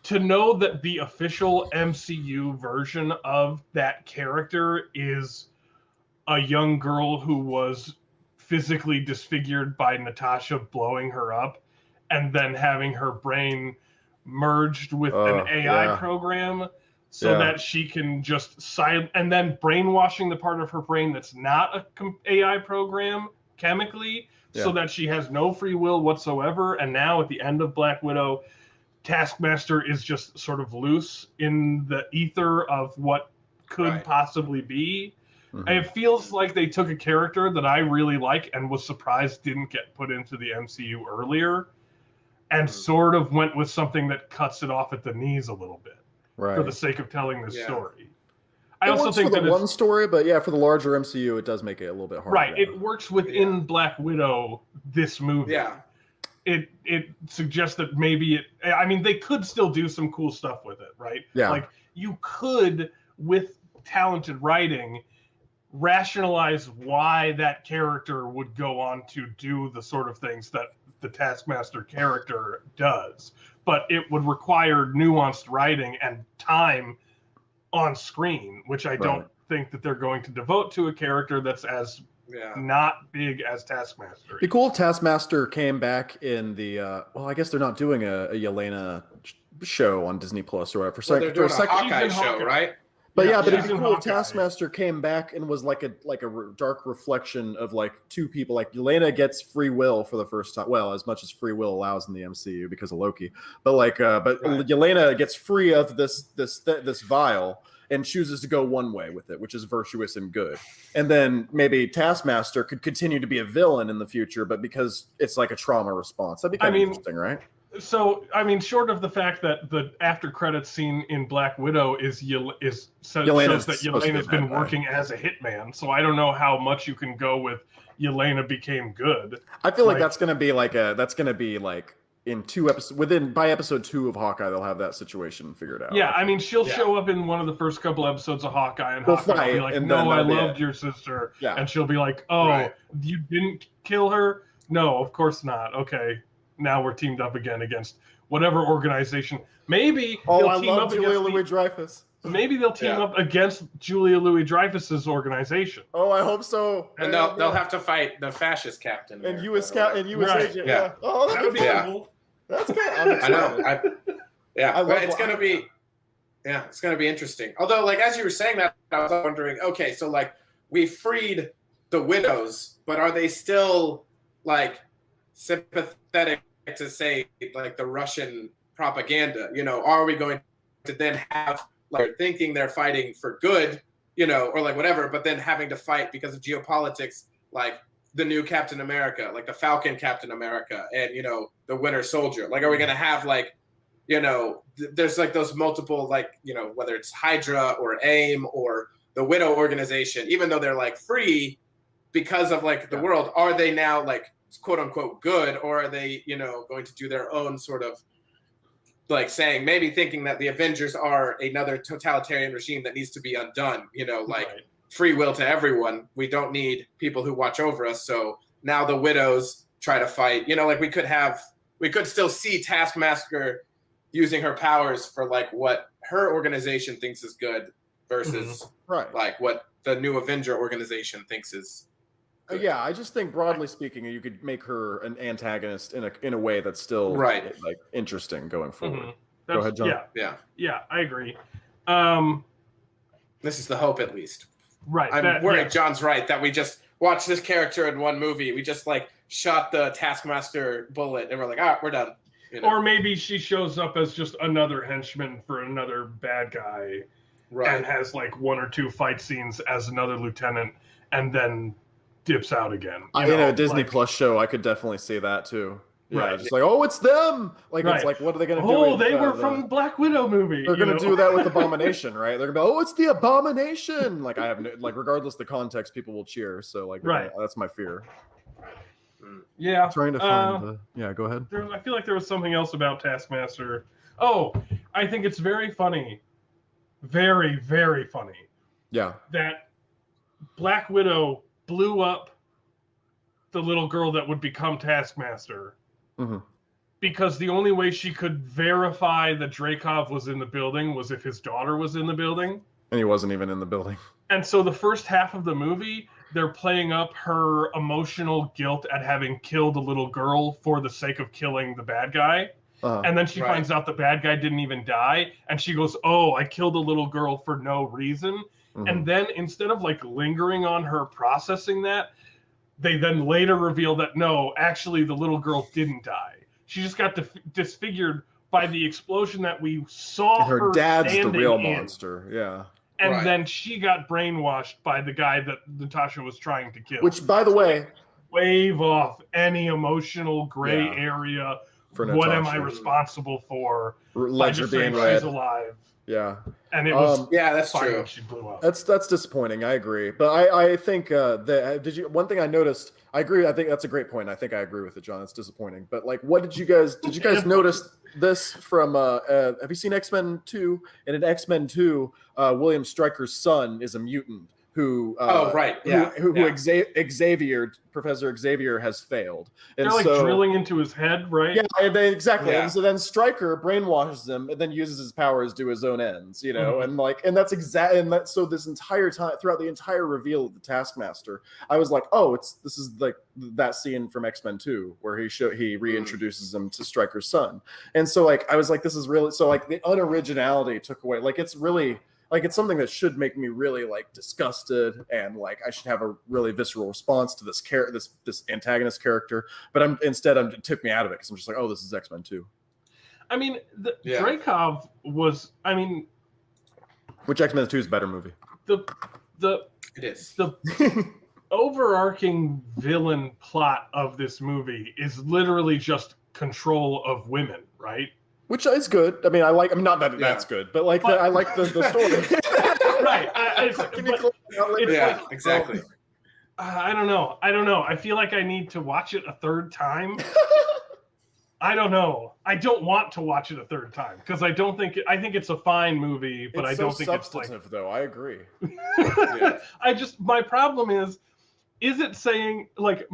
to know that the official MCU version of that character is a young girl who was physically disfigured by Natasha blowing her up and then having her brain merged with an AI program so that she can just and then brainwashing the part of her brain that's not a AI program chemically so that she has no free will whatsoever. And now at the end of Black Widow, Taskmaster is just sort of loose in the ether of what could possibly be. It feels like they took a character that I really like and was surprised didn't get put into the MCU earlier and sort of went with something that cuts it off at the knees a little bit for the sake of telling this story. I also think that one story, but for the larger MCU, it does make it a little bit harder. Right, it works within Black Widow, this movie. Yeah. It suggests that maybe they could still do some cool stuff with it, right? Yeah. Like you could, with talented writing, rationalize why that character would go on to do the sort of things that the Taskmaster character does. But it would require nuanced writing and time on screen, which I don't think that they're going to devote to a character that's as not big as Taskmaster. It'd be cool if Taskmaster came back in the I guess they're not doing a Yelena show on Disney Plus or whatever. They're doing a Hawkeye show, right? But but it'd be cool if Taskmaster came back and was like a dark reflection of like two people. Like Yelena gets free will for the first time. Well, as much as free will allows in the MCU because of Loki. But Yelena gets free of this vial and chooses to go one way with it, which is virtuous and good. And then maybe Taskmaster could continue to be a villain in the future, but because it's like a trauma response. That'd be kind of interesting, right? So, short of the fact that the after credits scene in Black Widow shows that Yelena's been working as a hitman. So I don't know how much you can go with Yelena became good. I feel like that's going to be like in 2 episodes. By episode 2 of Hawkeye, they'll have that situation figured out. Yeah, she'll show up in one of the first couple episodes of Hawkeye, and Hawkeye will be like, "No, I loved your sister," and she'll be like, "Oh, you didn't kill her? No, of course not. Okay." Now we're teamed up again against whatever organization. Maybe they'll team up Julia Louis-Dreyfus. Maybe they'll team up against Julia Louis-Dreyfus's organization. Oh, I hope so. And they'll have to fight the fascist captain and U.S. agent. Yeah. Oh, that would be cool. That's good. I know. But it's gonna be. Yeah, it's gonna be interesting. Although, like as you were saying that, I was wondering. Okay, so like we freed the widows, but are they still like sympathetic to say like the Russian propaganda? Are we going to then have like thinking they're fighting for good, or like whatever, but then having to fight because of geopolitics, like the new Captain America, like the Falcon Captain America, and the Winter Soldier? Like, are we going to have like, there's like those multiple like whether it's Hydra or AIM or the Widow organization, even though they're like free because of like the world, are they now like quote unquote good, or are they going to do their own sort of like saying, maybe thinking that the Avengers are another totalitarian regime that needs to be undone, free will to everyone, we don't need people who watch over us, so now the widows try to fight, like we could still see Taskmaster using her powers for like what her organization thinks is good versus like what the new Avenger organization thinks is good. Yeah, I just think broadly speaking, you could make her an antagonist in a way that's still like interesting going forward. Go ahead, John. Yeah, I agree. This is the hope, at least. Right. I'm worried John's right that we just watched this character in one movie. We just like shot the Taskmaster bullet, and we're like, we're done. You know? Or maybe she shows up as just another henchman for another bad guy, Right. and has like 1 or 2 fight scenes as another lieutenant, and then dips out again. A Disney Plus show, I could definitely see that too. Yeah, Right. just like, oh, it's them. Like, Right. it's like, what are they going to do? Oh, they were from Black Widow movie. They're going to do that with Abomination, right? They're going to be, oh, it's the Abomination. Like, I have no, like, regardless of the context, people will cheer. So, like, right. That's my fear. Yeah. I'm trying to find the. Yeah, go ahead. I feel like there was something else about Taskmaster. Oh, I think it's very funny. Very, very funny. Yeah. That Black Widow blew up the little girl that would become Taskmaster. Mm-hmm. Because the only way she could verify that Dreykov was in the building was if his daughter was in the building. And he wasn't even in the building. And so the first half of the movie, they're playing up her emotional guilt at having killed a little girl for the sake of killing the bad guy. And then she finds out the bad guy didn't even die. And she goes, oh, I killed a little girl for no reason. Mm-hmm. And then instead of like lingering on her processing that, they then later reveal that no, actually the little girl didn't die. She just got disfigured by the explosion that we saw. Her dad's the real monster. Yeah. And then she got brainwashed by the guy that Natasha was trying to kill. Which, by the way, wave off any emotional gray area. For what am I responsible for? Ledger being she's alive. Yeah. And it was that's true. She blew up. That's disappointing. I agree. But I think that one thing I noticed, I agree. I think that's a great point. I think I agree with it, John. It's disappointing. But like, what did you guys notice this from have you seen X-Men 2? And in X-Men 2, William Stryker's son is a mutant who Xavier, Professor Xavier has failed. And they're like drilling into his head, right? Yeah, exactly. Yeah. And so then Stryker brainwashes him and then uses his powers to his own ends, you know, and that's exactly, and that, so this entire time, throughout the entire reveal of the Taskmaster, I was like, oh, this is like that scene from X-Men 2 where he reintroduces him to Stryker's son. And so like, I was like, this is really, so like the unoriginality took away, like it's really, like it's something that should make me really like disgusted and like I should have a really visceral response to this this antagonist character, but it took me out of it because I'm just like, oh, this is X-Men 2. I mean, Dreykov was, I mean, which X-Men 2 is a better movie. It is. The overarching villain plot of this movie is literally just control of women, right? Which is good. I mean, not that that's good, but I like the story. Right. Exactly. I don't know. I feel like I need to watch it a third time. I don't know. I don't want to watch it a third time because I think it's a fine movie, but I don't think it's substantive, though. I agree. My problem is it saying like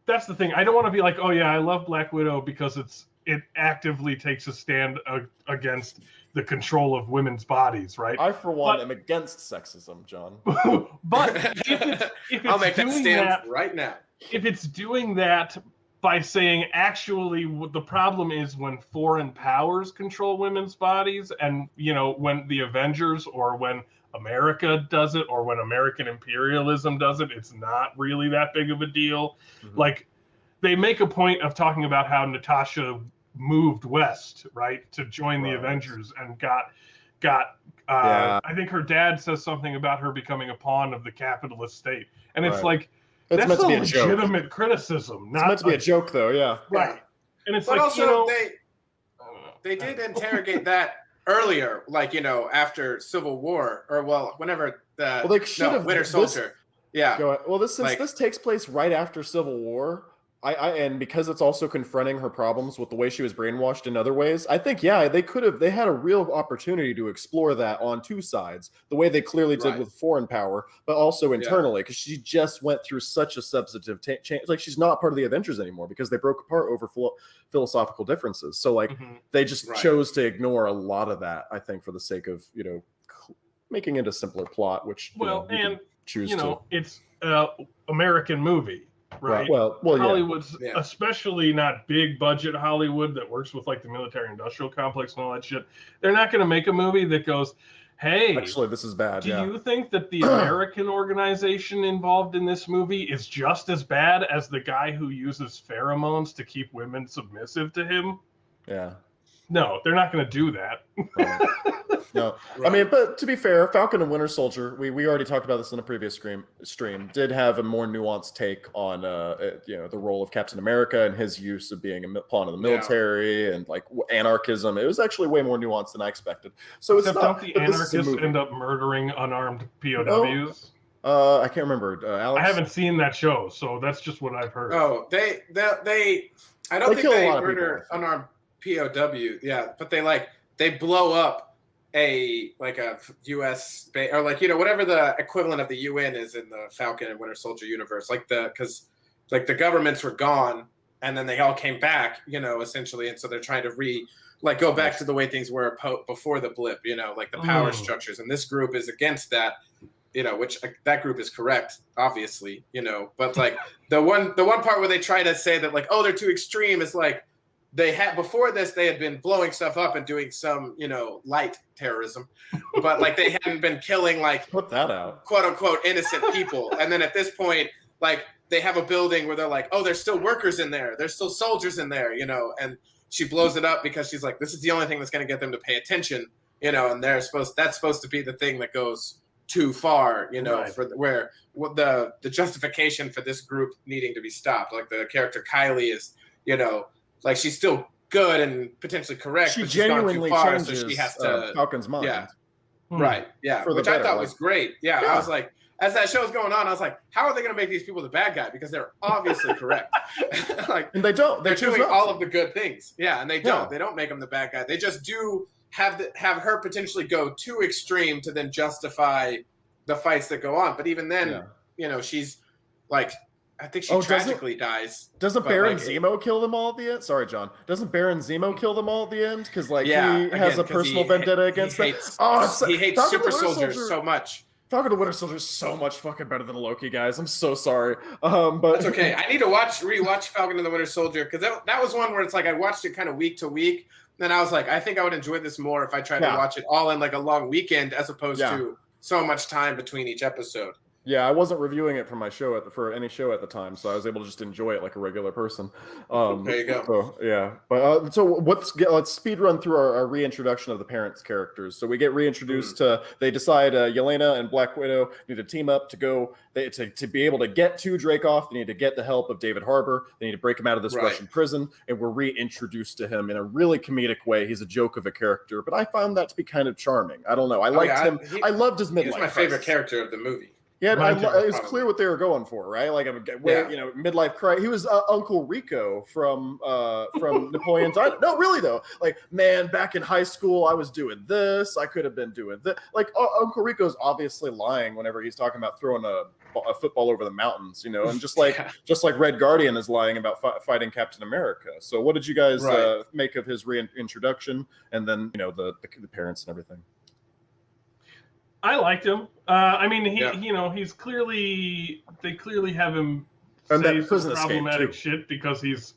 that's the thing. I don't want to be like, oh yeah, I love Black Widow because it actively takes a stand against the control of women's bodies, right? I, for one, am against sexism, John. But if it's I'll make that stand that, right now. If it's doing that by saying, actually, what the problem is when foreign powers control women's bodies, and when the Avengers or when America does it, or when American imperialism does it, it's not really that big of a deal. Mm-hmm. Like, they make a point of talking about how Natasha moved west, right, to join the Avengers and got I think her dad says something about her becoming a pawn of the capitalist state. And it's like, that's a legitimate criticism. It's meant to be a joke, though, yeah. Right. And it's but like, also, they did interrogate that earlier, like, after Civil War, or, whenever Winter Soldier. This takes place right after Civil War. And because it's also confronting her problems with the way she was brainwashed in other ways, I think, they had a real opportunity to explore that on two sides, the way they clearly did with foreign power, but also internally, because she just went through such a substantive change. Like, she's not part of the Avengers anymore because they broke apart over philosophical differences. So like they just chose to ignore a lot of that, I think, for the sake of, making it a simpler plot, which, it's an American movie. Right. Well, Hollywood's especially not big budget Hollywood that works with like the military industrial complex and all that shit. They're not going to make a movie that goes, hey, actually, this is bad. Do you think that the American organization involved in this movie is just as bad as the guy who uses pheromones to keep women submissive to him? Yeah. No, they're not going to do that. No, right. I mean, but to be fair, Falcon and Winter Soldier, we already talked about this in a previous stream, did have a more nuanced take on the role of Captain America and his use of being a pawn of the military and like anarchism. It was actually way more nuanced than I expected. So Except don't the anarchists end up murdering unarmed POWs? I can't remember. Alex? I haven't seen that show, so that's just what I've heard. Oh, I don't think they murder unarmed POW. Yeah, but they blow up a U.S. base or whatever the equivalent of the UN is in the Falcon and Winter Soldier universe. Because the governments were gone and then they all came back, essentially, and so they're trying to go back to the way things were before the blip, the power structures, and this group is against that. Which that group is correct, obviously, but the one part where they try to say that they're too extreme is they had before this they had been blowing stuff up and doing some light terrorism, but they hadn't been killing put that out quote unquote innocent people, and then at this point they have a building where they're there's still workers in there, there's still soldiers in there, and she blows it up because she's this is the only thing that's going to get them to pay attention, and that's supposed to be the thing that goes too far, right. For the justification for this group needing to be stopped. The character Kylie is, she's still good and potentially correct. She but genuinely she's gone too far, changes so she has to, Falcon's mind. Yeah, right. Yeah, which I thought was great. Yeah, I was as that show was going on, I was how are they going to make these people the bad guy? Because they're obviously correct. And they don't. They're doing all of the good things. Yeah, and they don't. They don't make them the bad guy. They just do have her potentially go too extreme to then justify the fights that go on. But even then, she's I think she tragically dies. Doesn't Baron Zemo kill them all at the end? Sorry, John. Doesn't Baron Zemo kill them all at the end? Because he has a personal vendetta against them. He hates super soldiers so much. Falcon the Winter Soldier is so much fucking better than Loki, guys. I'm so sorry. But that's okay. I need to rewatch Falcon and the Winter Soldier because that was one where it's I watched it kind of week to week. Then I was I think I would enjoy this more if I tried to watch it all in a long weekend as opposed to so much time between each episode. Yeah, I wasn't reviewing it for my show for any show at the time, so I was able to just enjoy it like a regular person. There you go. So, yeah, but so let's speed run through our reintroduction of the parents' characters. So we get reintroduced to. They decide Yelena and Black Widow need to team up to go. To be able to get to Dreykov, they need to get the help of David Harbour. They need to break him out of this Russian prison, and we're reintroduced to him in a really comedic way. He's a joke of a character, but I found that to be kind of charming. I don't know. I liked him. I loved his midlife. He's my favorite character of the movie. Yeah, it was clear what they were going for, right? Midlife crisis. He was Uncle Rico from Napoleon Dynamite. No, really though. Man, back in high school, I was doing this. I could have been doing this. Uncle Rico's obviously lying whenever he's talking about throwing a football over the mountains, and just like Red Guardian is lying about fighting Captain America. So, what did you guys make of his reintroduction, and then the parents and everything? I liked him. I mean, he's clearly they clearly have him say some problematic shit because he's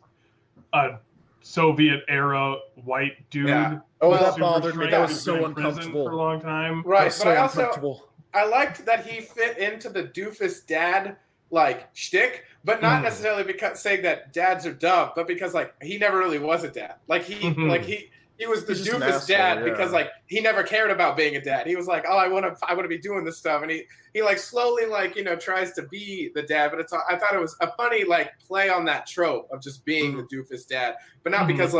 a Soviet era white dude. Yeah. Oh, that bothered me. That was so uncomfortable for a long time. Right, but I liked that he fit into the doofus dad shtick, but not necessarily because saying that dads are dumb, but because he never really was a dad. He was the doofus dad because he never cared about being a dad. He was I want to be doing this stuff, and he slowly tries to be the dad. But I thought it was a funny play on that trope of just being the doofus dad, but not because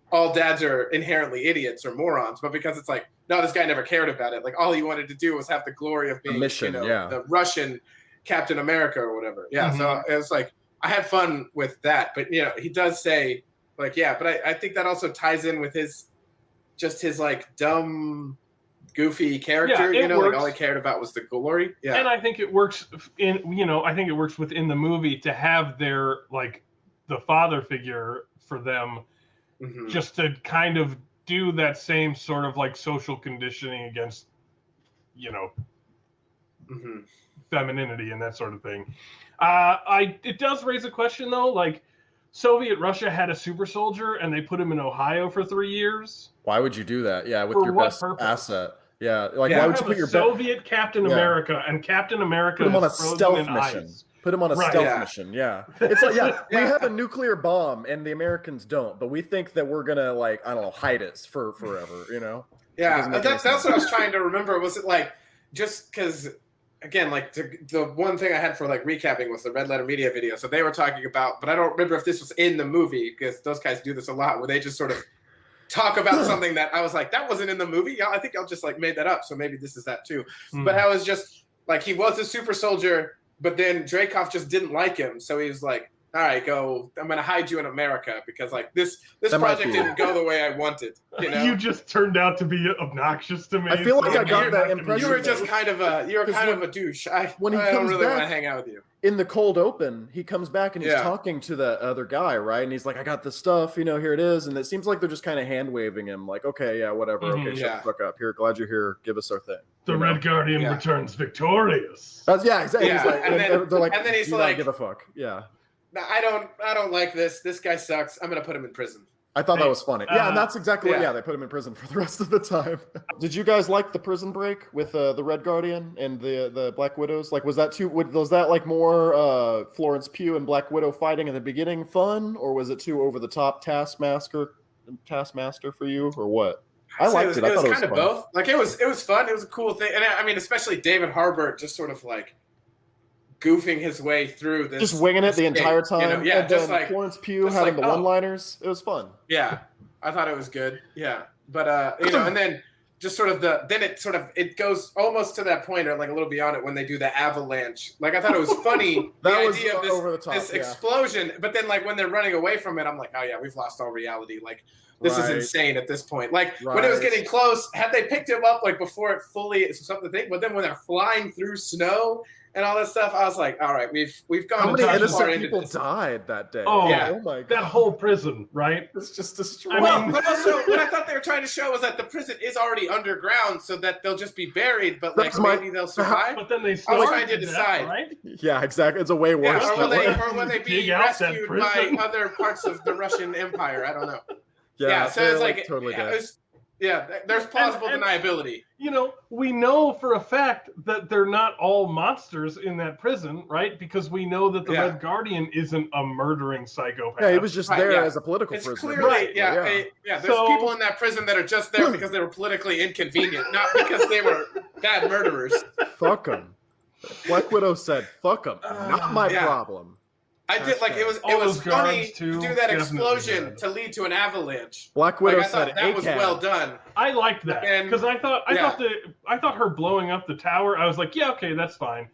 all dads are inherently idiots or morons, but because it's no, this guy never cared about it. All he wanted to do was have the glory of being the Russian Captain America or whatever. Yeah, so it was I had fun with that, but he does say. But I think that also ties in with his dumb, goofy character. All he cared about was the glory. Yeah, and I think it works within the movie to have their the father figure for them, just to kind of do that same sort of social conditioning against, femininity and that sort of thing. It does raise a question though, Soviet Russia had a super soldier and they put him in Ohio for 3 years. Why would you do that? Yeah, with your best asset. Yeah, why would you put your Soviet Captain America and Captain America put him on a stealth mission? Put him on a Right, stealth mission. Yeah. It's like, we have a nuclear bomb and the Americans don't, but we think that we're going to, like, I don't know, hide it for forever, you know? Yeah, that's what I was trying to remember. Was it like, just because, again, like the one thing I had for like recapping was the Red Letter Media video. So they were talking about, but I don't remember if this was in the movie, because those guys do this a lot, where they just sort of talk about something that I was like, that wasn't in the movie. Yeah, I think y'all just like made that up. So maybe this is that too. But I was just like, he was a super soldier, but then Dreykov just didn't like him. So he was like, all right, go. I'm gonna hide you in America because like this project didn't go the way I wanted. You know, you just turned out to be obnoxious to me. I feel like I got that impression. You were just kind of a douche. When he I comes don't really back, want to hang out with you. In the cold open, he comes back and he's talking to the other guy, right? And he's like, I got this stuff, you know, here it is. And it seems like they're just kind of hand waving him, like, okay, yeah, whatever. Okay, shut the fuck up. Here, glad you're here. Give us our thing. The Red Guardian returns victorious. Exactly. Yeah. He's like, and they're like, and then he's do like, not give a fuck. Yeah. I don't like this. This guy sucks. I'm gonna put him in prison. I thought that was funny. Yeah, and that's exactly what. Yeah, they put him in prison for the rest of the time. Did you guys like the prison break with the Red Guardian and the Black Widows? Like, was that like more Florence Pugh and Black Widow fighting in the beginning fun, or was it too over the top Taskmaster for you, or what? I liked it. I thought it was kind of both. Like it was fun. It was a cool thing, and I mean, especially David Harbour just sort of like goofing his way through this, just winging it the entire time. You know? Yeah, and just then like Florence Pugh having the one-liners. It was fun. Yeah, I thought it was good. Yeah, but you know, and then just sort of it goes almost to that point, or like a little beyond it, when they do the avalanche. Like I thought it was funny the idea of this explosion, but then like when they're running away from it, I'm like, oh yeah, we've lost all reality. Like this is insane at this point. Like when it was getting close, had they picked him up like before it fully something thing, but then when they're flying through snow and all that stuff, I was like, all right, we've gone. How many innocent people died that day? Oh, yeah. Oh my God. That whole prison, right? It's just destroyed. But also, what I thought they were trying to show was that the prison is already underground, so that they'll just be buried, but like maybe they'll survive. But then they I was trying to decide. Right? Yeah, exactly. It's a way worse. Yeah, or will they be rescued by other parts of the Russian Empire? I don't know. Yeah, so it's like totally dead. There's plausible deniability. You know, we know for a fact that they're not all monsters in that prison, right? Because we know that the Red Guardian isn't a murdering psychopath. Yeah, he was just there as a political prisoner. Clearly, there's people in that prison that are just there because they were politically inconvenient, not because they were bad murderers. Fuck them. Black Widow said, "Fuck them, not my problem." I did like it was funny to do that explosion to lead to an avalanche. Black Widow I thought that was well done. I liked that because I thought her blowing up the tower. I was like, yeah, okay, that's fine.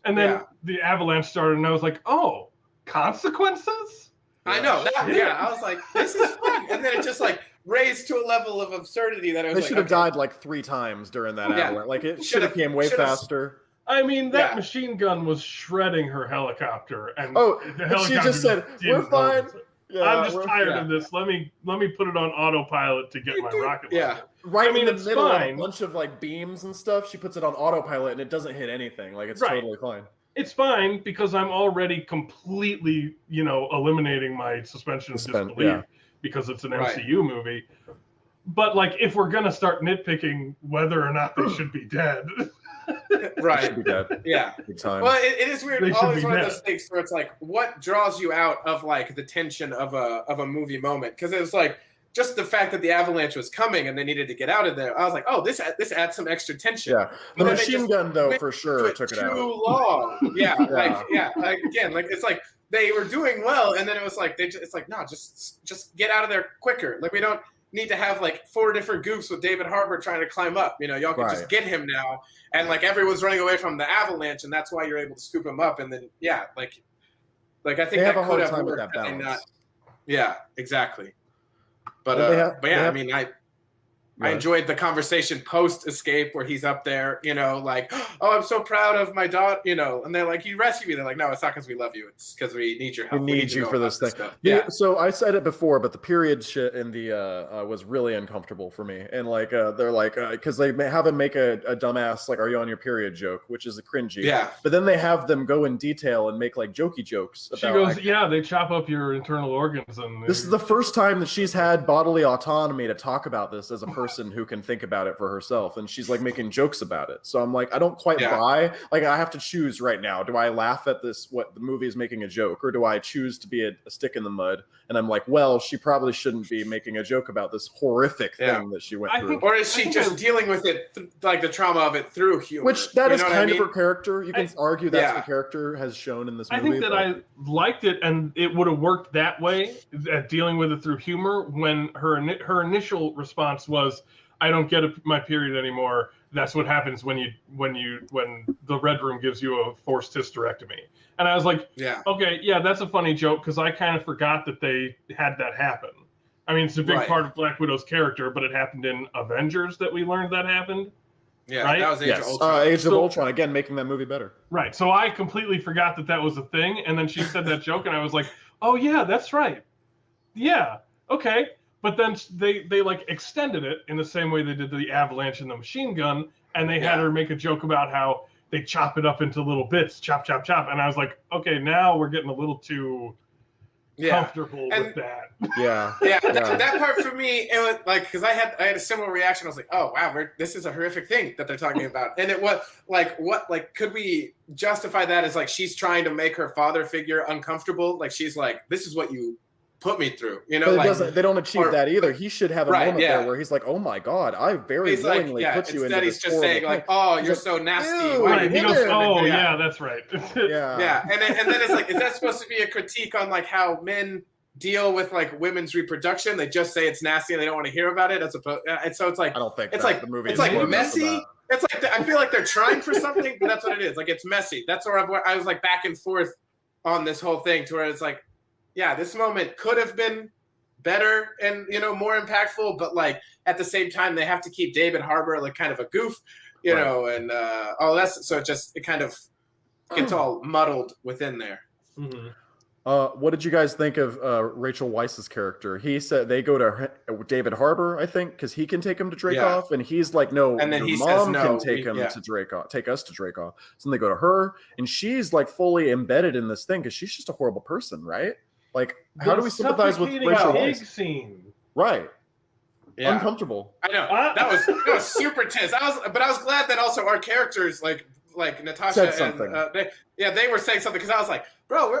And then the avalanche started, and I was like, oh, consequences? I know that. Yeah, I was like, this is fun. And then it just like raised to a level of absurdity that I was. They should have died like 3 times during that avalanche. Like it should have came way faster. I mean, that machine gun was shredding her helicopter, and she just said, "We're fine." Yeah, I'm just tired of this. Let me put it on autopilot to get my rocket launcher. Right. I mean, in the middle of a bunch of like beams and stuff, she puts it on autopilot, and it doesn't hit anything. Like it's totally fine. It's fine because I'm already completely, eliminating my suspension of disbelief because it's an MCU movie. But like, if we're gonna start nitpicking whether or not they should be dead. Right. Yeah. Big time. Well, it is weird. Always one of those things where it's like, what draws you out of like the tension of a movie moment? Because it was like just the fact that the avalanche was coming and they needed to get out of there. I was like, oh, this adds some extra tension. Yeah. The machine gun though, for sure, took it out. Too long. Yeah. Like again, like it's like they were doing well, and then it was like it's like no, just get out of there quicker. Like we don't need to have like 4 different goofs with David Harbour trying to climb up. Y'all can just get him now, and like everyone's running away from the avalanche, and that's why you're able to scoop him up. And then like I think they have a hard time with that balance. Yeah, exactly. But I mean, I enjoyed the conversation post escape where he's up there, like, oh, I'm so proud of my daughter, and they're like, you rescued me. They're like, no, it's not because we love you. It's because we need your help. We need you for this thing. Yeah. So I said it before, but the period shit in the was really uncomfortable for me. And like, they're like, because they have him make a dumbass, like, are you on your period joke, which is a cringy. Yeah. But then they have them go in detail and make like jokey jokes. She goes, they chop up your internal organs. And this is the first time that she's had bodily autonomy to talk about this as a person. person who can think about it for herself, and she's like making jokes about it. So I'm like, I don't quite buy. Like, I have to choose right now. Do I laugh at this? What the movie is making a joke, or do I choose to be a stick in the mud? And I'm like, well, she probably shouldn't be making a joke about this horrific thing that she went through. Or is she just dealing with it, like the trauma of it through humor? Which that is kind of her character. You can argue that's the character has shown in this movie. I think that I liked it, and it would have worked that way, at dealing with it through humor, when her initial response was, I don't get my period anymore. That's what happens when the Red Room gives you a forced hysterectomy. And I was like, okay, yeah, that's a funny joke, because I kind of forgot that they had that happen. I mean, it's a big part of Black Widow's character, but it happened in Avengers that we learned that happened. Yeah, right? That was Age of Ultron. Age of Ultron, again, making that movie better. Right, so I completely forgot that was a thing, and then she said that joke, and I was like, oh yeah, that's right. Yeah, okay. But then they like extended it in the same way they did the avalanche and the machine gun, and they had her make a joke about how they chop it up into little bits, chop, chop, chop. And I was like, okay, now we're getting a little too comfortable with that. That part for me, it was like, because I had a similar reaction. I was like, oh wow, this is a horrific thing that they're talking about. And it was like, could we justify that as like she's trying to make her father figure uncomfortable? Like, she's like, this is what you put me through, you know. But they don't achieve that either. He should have a moment there where he's like, "Oh my god, I very willingly put you into this." Instead, he's just saying like, "Oh, you're so nasty." Right. He goes, "Oh yeah, that's right." Yeah, and then it's like, is that supposed to be a critique on like how men deal with like women's reproduction? They just say it's nasty and they don't want to hear about it. As opposed, and so it's like, I don't think it's like the movie. It's like messy. It's like I feel like they're trying for something, but that's what it is. Like, it's messy. That's where I was like back and forth on this whole thing, to where it's like, yeah, this moment could have been better and, you know, more impactful, but like at the same time they have to keep David Harbour like kind of a goof, you know, and so it kind of gets all muddled within there. What did you guys think of Rachel Weisz's character? He said they go to David Harbour, I think, because he can take him to Dreykov, and he's like, no, and then he mom says, no, can take him to Dreykov, take us to Dreykov. So then they go to her, and she's like fully embedded in this thing because she's just a horrible person, right? Like, how do we sympathize with Rachel Weisz? Scene. Right. Yeah. Uncomfortable. I know. That was super tense. I was glad that also our characters like Natasha said something. And they were saying something, because I was like, bro,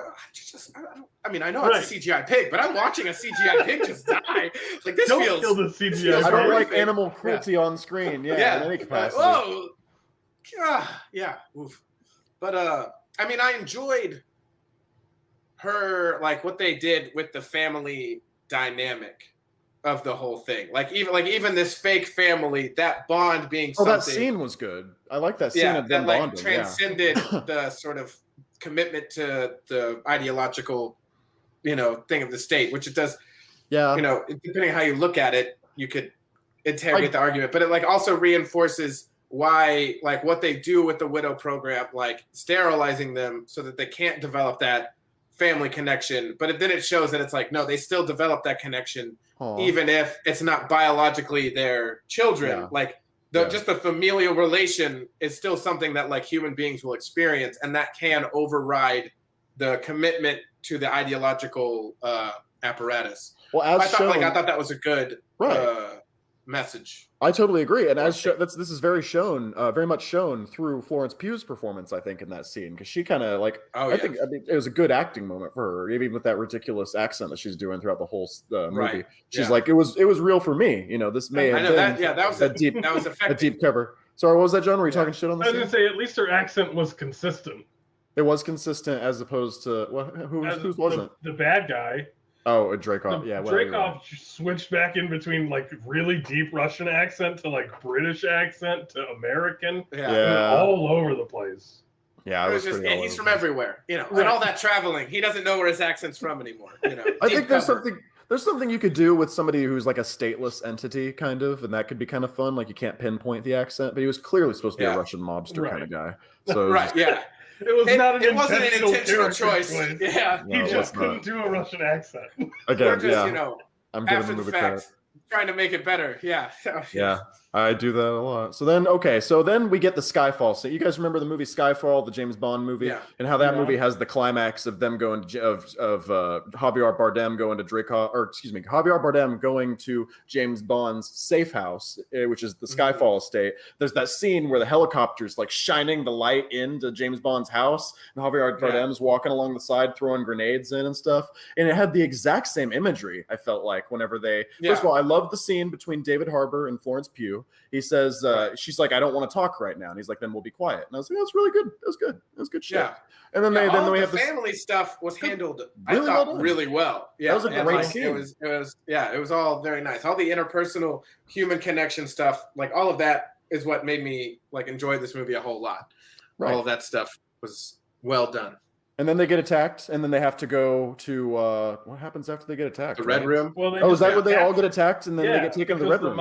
I know it's a CGI pig, but I'm watching a CGI pig just die. Like, this don't feels. Kill the CGI. I don't like animal cruelty on screen. In any capacity. Whoa. Yeah. Oof. But I mean, I enjoyed her, like what they did with the family dynamic of the whole thing. Like even this fake family, that bond being something. That scene was good. I like that scene of them that bonding. Transcended the sort of commitment to the ideological, you know, thing of the state, which it does. Yeah. You know, depending on how you look at it, you could interrogate the argument, but it like also reinforces why, like, what they do with the widow program, like sterilizing them so that they can't develop that family connection. But then it shows that it's like, no, they still develop that connection, even if it's not biologically their children. Like just the familial relation is still something that like human beings will experience, and that can override the commitment to the ideological apparatus. Well, I thought that was a good message. I totally agree, and this is very much shown through Florence Pugh's performance, I think, in that scene, because she kind of like I think it was a good acting moment for her, even with that ridiculous accent that she's doing throughout the whole movie. She's like, it was real for me, you know. This may have been that was a deep cover. Sorry, what was that, John? Were you talking shit on the scene? I was gonna say, at least her accent was consistent. It was consistent as opposed to whose wasn't the bad guy. Oh, Dreykov. Dreykov switched back in between like really deep Russian accent to like British accent to American. All over the place. Yeah, it was just he's from everywhere, you know. And all that traveling, he doesn't know where his accent's from anymore. You know, I think there's something you could do with somebody who's like a stateless entity, kind of, and that could be kind of fun. Like, you can't pinpoint the accent, but he was clearly supposed to be a Russian mobster kind of guy. So It wasn't an intentional choice. Yeah, he just couldn't do a Russian accent. Again, just, you know, I'm giving after him the the fact, credit. trying to make it better. Yeah. Yeah. I do that a lot. So then we get the Skyfall. So you guys remember the movie Skyfall, the James Bond movie, and how that movie has the climax of them going of Javier Bardem going to Javier Bardem going to James Bond's safe house, which is the Skyfall estate. There's that scene where the helicopter's like shining the light into James Bond's house, and Javier Bardem's walking along the side throwing grenades in and stuff. And it had the exact same imagery. I felt like whenever they first of all, I loved the scene between David Harbour and Florence Pugh. He says, she's like, I don't want to talk right now. And he's like, then we'll be quiet. And I was like, that's really good. That was good. That was good shit. Yeah. And then then we have the family stuff was handled, I thought, really well. Yeah. That was a great scene. It was all very nice. All the interpersonal human connection stuff, like all of that is what made me like enjoy this movie a whole lot. Right. All of that stuff was well done. And then they get attacked, and then they have to go to what happens after they get attacked? The Red Room. Well, is that where they all get attacked, and then they get taken to the Red Room?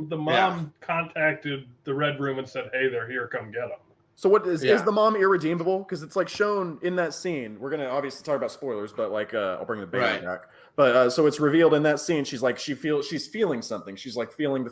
The mom contacted the Red Room and said, "Hey, they're here. Come get them." So what is the mom irredeemable? Because it's like shown in that scene. We're gonna obviously talk about spoilers, but like I'll bring the baby back. But so it's revealed in that scene. She's like she's feeling something. She's like feeling the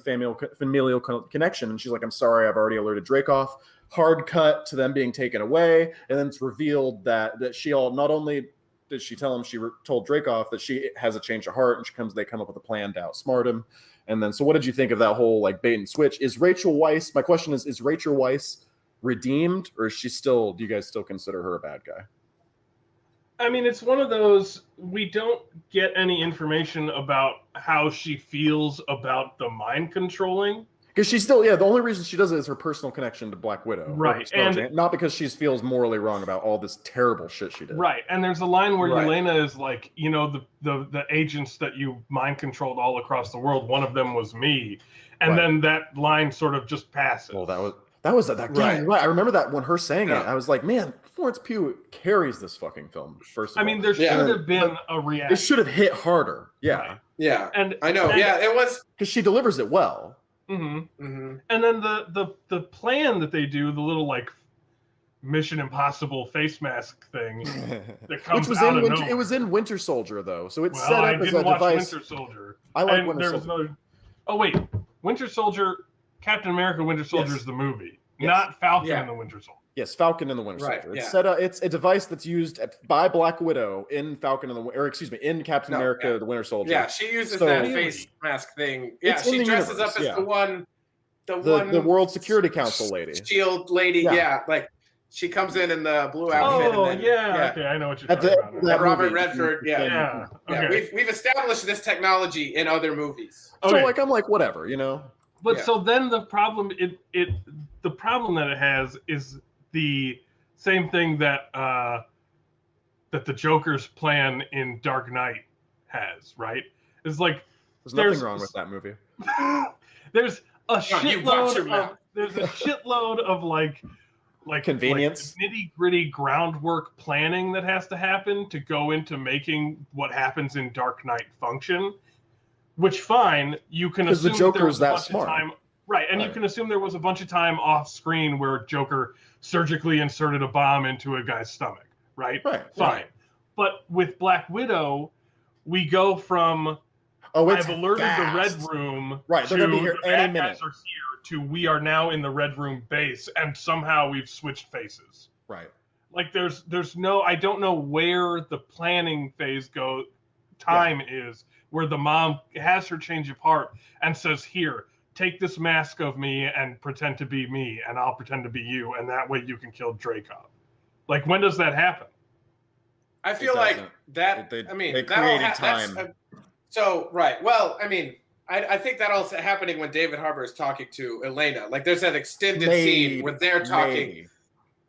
familial connection, and she's like, "I'm sorry, I've already alerted Dreykov." Hard cut to them being taken away, and then it's revealed that not only did she tell him, she told Dreykov that she has a change of heart, and they come up with a plan to outsmart him. And then, so what did you think of that whole like bait and switch? Is Rachel Weisz? My question is Rachel Weisz redeemed, or is she still? Do you guys still consider her a bad guy? I mean, it's one of those, we don't get any information about how she feels about the mind controlling. Because she's still, the only reason she does it is her personal connection to Black Widow. Right. And not because she feels morally wrong about all this terrible shit she did. Right. And there's a line where Yelena is like, the agents that you mind controlled all across the world, one of them was me. And then that line sort of just passes. Well, that was that guy. Right. I remember that when her saying it, I was like, man, Florence Pugh carries this fucking film, first of all. I mean, there should have been a reaction. It should have hit harder. Yeah. Right. Yeah. And I know. It was. Because she delivers it well. Mm-hmm. Mm-hmm. And then the plan that they do, the little like Mission Impossible face mask thing that comes out of nowhere. It was in Winter Soldier though, so it's set up as a device. Winter Soldier. I like Winter Soldier. Oh wait, Winter Soldier, Captain America: Winter Soldier is the movie, not Falcon and the Winter Soldier. Yes, Falcon and the Winter Soldier. It's set up. It's a device that's used by Black Widow in in Captain America: The Winter Soldier. Yeah, she uses that face mask thing. Yeah, she dresses up as the World Security Council lady, Shield lady. Yeah, like she comes in the blue outfit. Oh, okay, I know what you're talking about. Robert Redford. Yeah. Okay. We've established this technology in other movies. So I'm like, whatever, But so then the problem the problem that it has is the same thing that the Joker's plan in Dark Knight has, right? It's like there's nothing wrong with that movie. There's a shitload of like convenience, like nitty-gritty groundwork planning that has to happen to go into making what happens in Dark Knight function. Which fine, you can assume the Joker's that smart. Right, and you can assume there was a bunch of time off screen where Joker surgically inserted a bomb into a guy's stomach, right? Right. Fine. Right. But with Black Widow, we go from I've alerted the Red Room they're gonna be here any minute. Guys are here to we are now in the Red Room base, and somehow we've switched faces. Right. Like there's no, I don't know where the planning phase is, where the mom has her change of heart and says, here, take this mask of me and pretend to be me, and I'll pretend to be you, and that way you can kill Dreykov. Like, when does that happen? I feel like that. They created time. Well, I mean, I think that also happening when David Harbour is talking to Elena. Like, there's that extended scene where they're talking,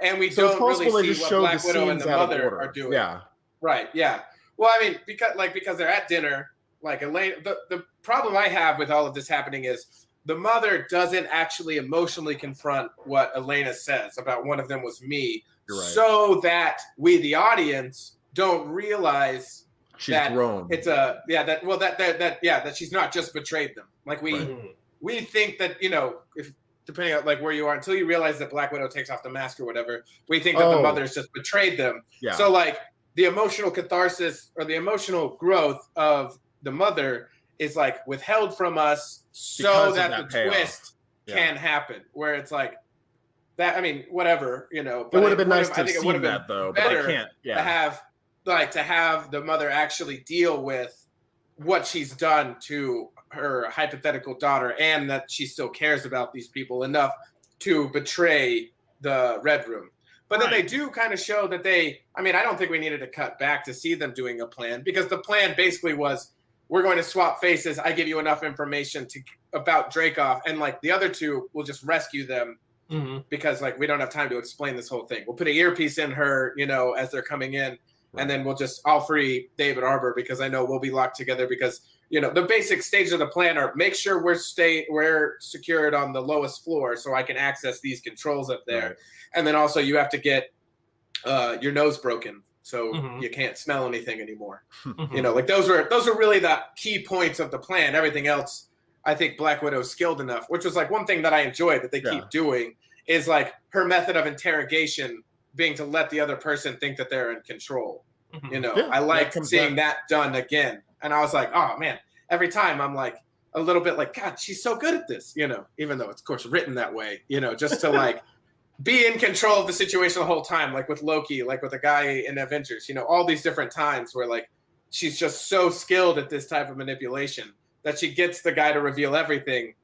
and we don't really see what Black Widow and the mother are doing. Yeah. Right. Yeah. Well, I mean, because they're at dinner, like Elena. The problem I have with all of this happening is the mother doesn't actually emotionally confront what Elena says about one of them was me, so that we, the audience, don't realize she's grown. It's that she's not just betrayed them. Like we think that, if depending on like where you are, until you realize that Black Widow takes off the mask or whatever, we think that the mother's just betrayed them. Yeah. So like the emotional catharsis or the emotional growth of the mother is like withheld from us so that the twist can happen, where it's like that. I mean, whatever, you know. It would have been nice I to think have it would seen have been that though, but better I can't. Yeah. to have the mother actually deal with what she's done to her hypothetical daughter, and that she still cares about these people enough to betray the Red Room. But then they do kind of show that I don't think we needed to cut back to see them doing a plan, because the plan basically was, we're going to swap faces. I give you enough information about Dreykov, and like the other two will just rescue them because like we don't have time to explain this whole thing. We'll put an earpiece in her, you know, as they're coming in, and then I'll free David Arbor, because I know we'll be locked together, because you know the basic stage of the plan are make sure we're secured on the lowest floor so I can access these controls up there. Right. And then also you have to get your nose broken so you can't smell anything anymore. You know, like those are really the key points of the plan. Everything else, I think Black Widow's skilled enough, which was like one thing that I enjoyed that they keep doing, is like her method of interrogation being to let the other person think that they're in control. You know, I like seeing that done again. And I was like, oh man, every time I'm like a little bit like, God, she's so good at this, you know, even though it's of course written that way, you know, just to like be in control of the situation the whole time, like with Loki, like with a guy in Avengers, you know, all these different times where like she's just so skilled at this type of manipulation that she gets the guy to reveal everything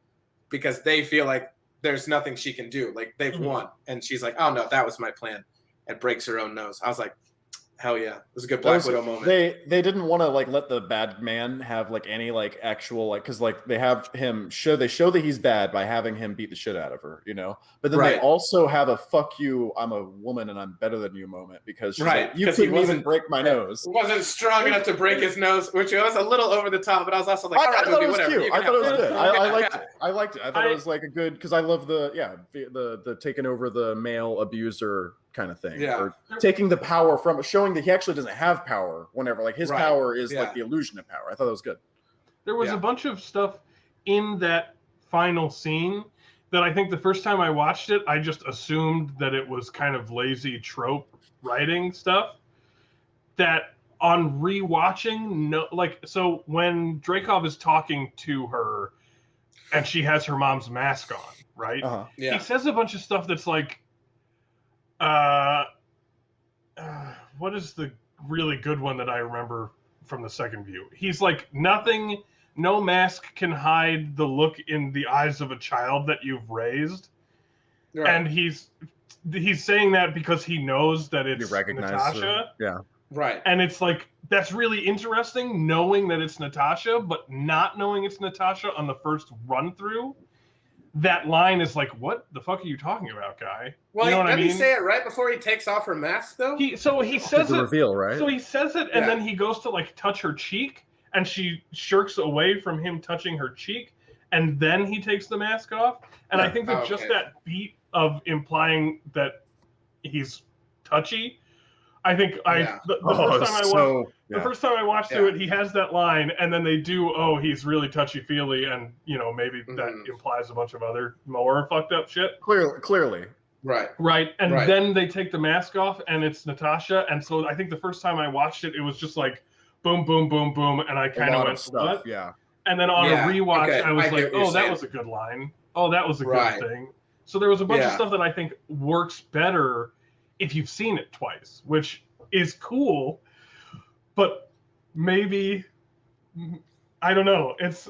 because they feel like there's nothing she can do. Like they've won. And she's like, oh no, that was my plan. And breaks her own nose. I was like, hell yeah. It was a good Black Widow moment. They didn't want to like let the bad man have like any like actual like, because like they have him they show that he's bad by having him beat the shit out of her, you know. But then they also have a fuck you, I'm a woman and I'm better than you moment, because she's like, you couldn't even break my nose. Wasn't strong enough to break his nose, which was a little over the top, but I was also like, I thought it was cute. I thought it was good. I liked it. I liked it. I thought it was like a good, because I love the taking over the male abuser kind of thing, or taking the power from, showing that he actually doesn't have power whenever, like his power is like the illusion of power. I thought that was good. There was a bunch of stuff in that final scene that I think the first time I watched it, I just assumed that it was kind of lazy trope writing stuff, that on rewatching, so when Dreykov is talking to her and she has her mom's mask on, right? He says a bunch of stuff that's like, what is the really good one that I remember from the second view? He's like, no mask can hide the look in the eyes of a child that you've raised. Right. And he's saying that because he knows that it's Natasha. Right. And it's like, that's really interesting, knowing that it's Natasha, but not knowing it's Natasha on the first run through. That line is like, what the fuck are you talking about, guy? Well, you know doesn't he say it right before he takes off her mask, though? He says it. Reveal, right? So he says it, and then he goes to like touch her cheek, and she shirks away from him touching her cheek, and then he takes the mask off. And I think that just that beat of implying that he's touchy. I think the first time I watched it, he has that line, and then they do, he's really touchy-feely, and, you know, maybe that implies a bunch of other more fucked up shit. Clearly. Right. And then they take the mask off, and it's Natasha, and so I think the first time I watched it, it was just like, boom, boom, boom, boom, and I kind of went, what? Yeah. And then on a rewatch, I was like, that was a good line. Oh, that was a good thing. So there was a bunch of stuff that I think works better if you've seen it twice, which is cool, but maybe, I don't know, it's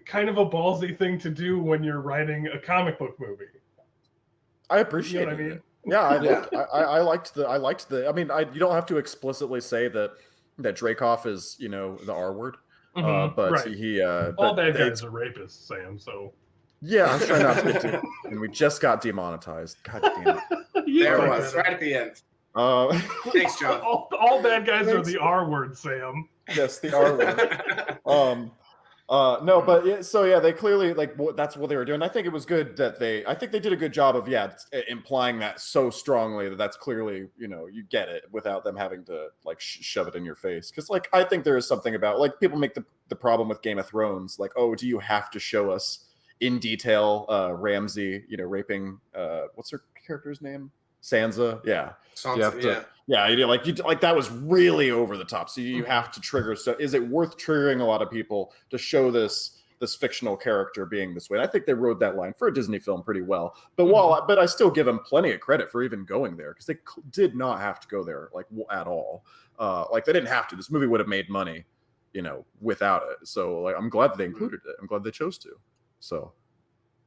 kind of a ballsy thing to do when you're writing a comic book movie. I appreciate it. I mean? Yeah, I liked the. I mean, you don't have to explicitly say that Dreykov is, you know, the R word, but he. All bad guys are rapists, Sam. So. Yeah, I'm trying not to get to, and we just got demonetized. God damn it! There it was right at the end. Thanks, John. All bad guys are the R word, Sam. Yes, the R word. No, but they clearly that's what they were doing. I think it was good that I think they did a good job of implying that so strongly that that's clearly, you know, you get it without them having to like shove it in your face. Because like I think there is something about, like, people make the problem with Game of Thrones, like, oh, do you have to show us in detail Ramsay, you know, raping what's her character's name? Sansa. Yeah. Sansa, like that was really over the top. So you have to trigger. So is it worth triggering a lot of people to show this this fictional character being this way. And I think they rode that line for a Disney film pretty well. But but I still give them plenty of credit for even going there, because they did not have to go there like at all. Like they didn't have to. This movie would have made money, without it. So like I'm glad they included it. I'm glad they chose to. So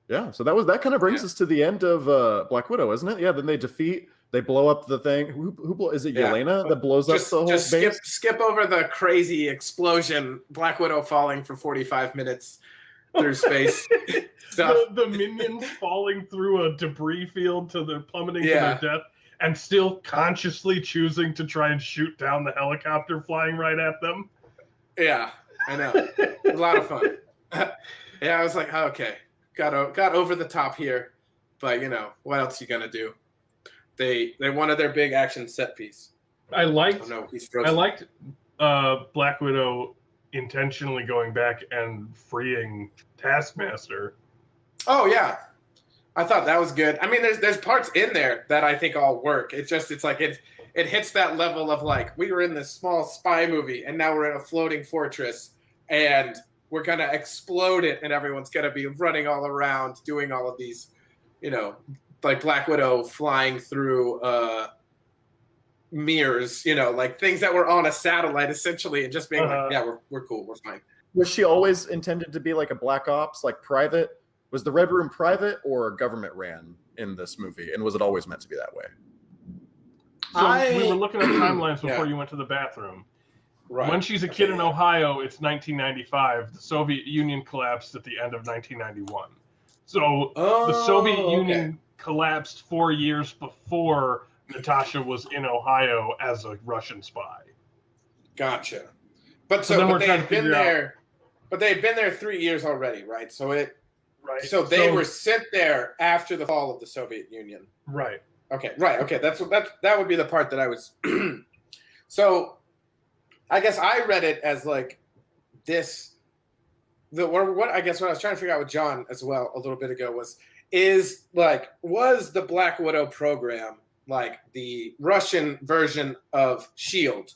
yeah, so that kind of brings us to the end of Black Widow, isn't it? Yeah, then they blow up the thing. Who is it? Yelena that blows up the whole base? Skip over the crazy explosion. Black Widow falling for 45 minutes through space. The minions falling through a debris field to their plummeting to their death, and still consciously choosing to try and shoot down the helicopter flying right at them. Yeah, I know. A lot of fun. I was like, okay, got over the top here, but what else you gonna do? They wanted their big action set piece. I liked Black Widow intentionally going back and freeing Taskmaster. Oh yeah, I thought that was good. I mean, there's parts in there that I think all work. It's like it hits that level of like, we were in this small spy movie and now we're in a floating fortress and we're gonna explode it and everyone's gonna be running all around doing all of these, like Black Widow flying through mirrors, like things that were on a satellite essentially, and just being like, yeah, we're cool, we're fine. Was she always intended to be like a black ops, like private? Was the Red Room private or government ran in this movie, and was it always meant to be that way? So we were looking at timelines before you went to the bathroom. Right. When she's a kid in Ohio, it's 1995. The Soviet Union collapsed at the end of 1991. So the Soviet Union collapsed 4 years before Natasha was in Ohio as a Russian spy. Gotcha. But they had been there. But they had been there 3 years already, right? So they were sent there after the fall of the Soviet Union. Right. Okay. Right. Okay. That would be the part that I was. So, I guess I read it as like this. What I guess what I was trying to figure out with John as well a little bit ago was the Black Widow program like the Russian version of SHIELD,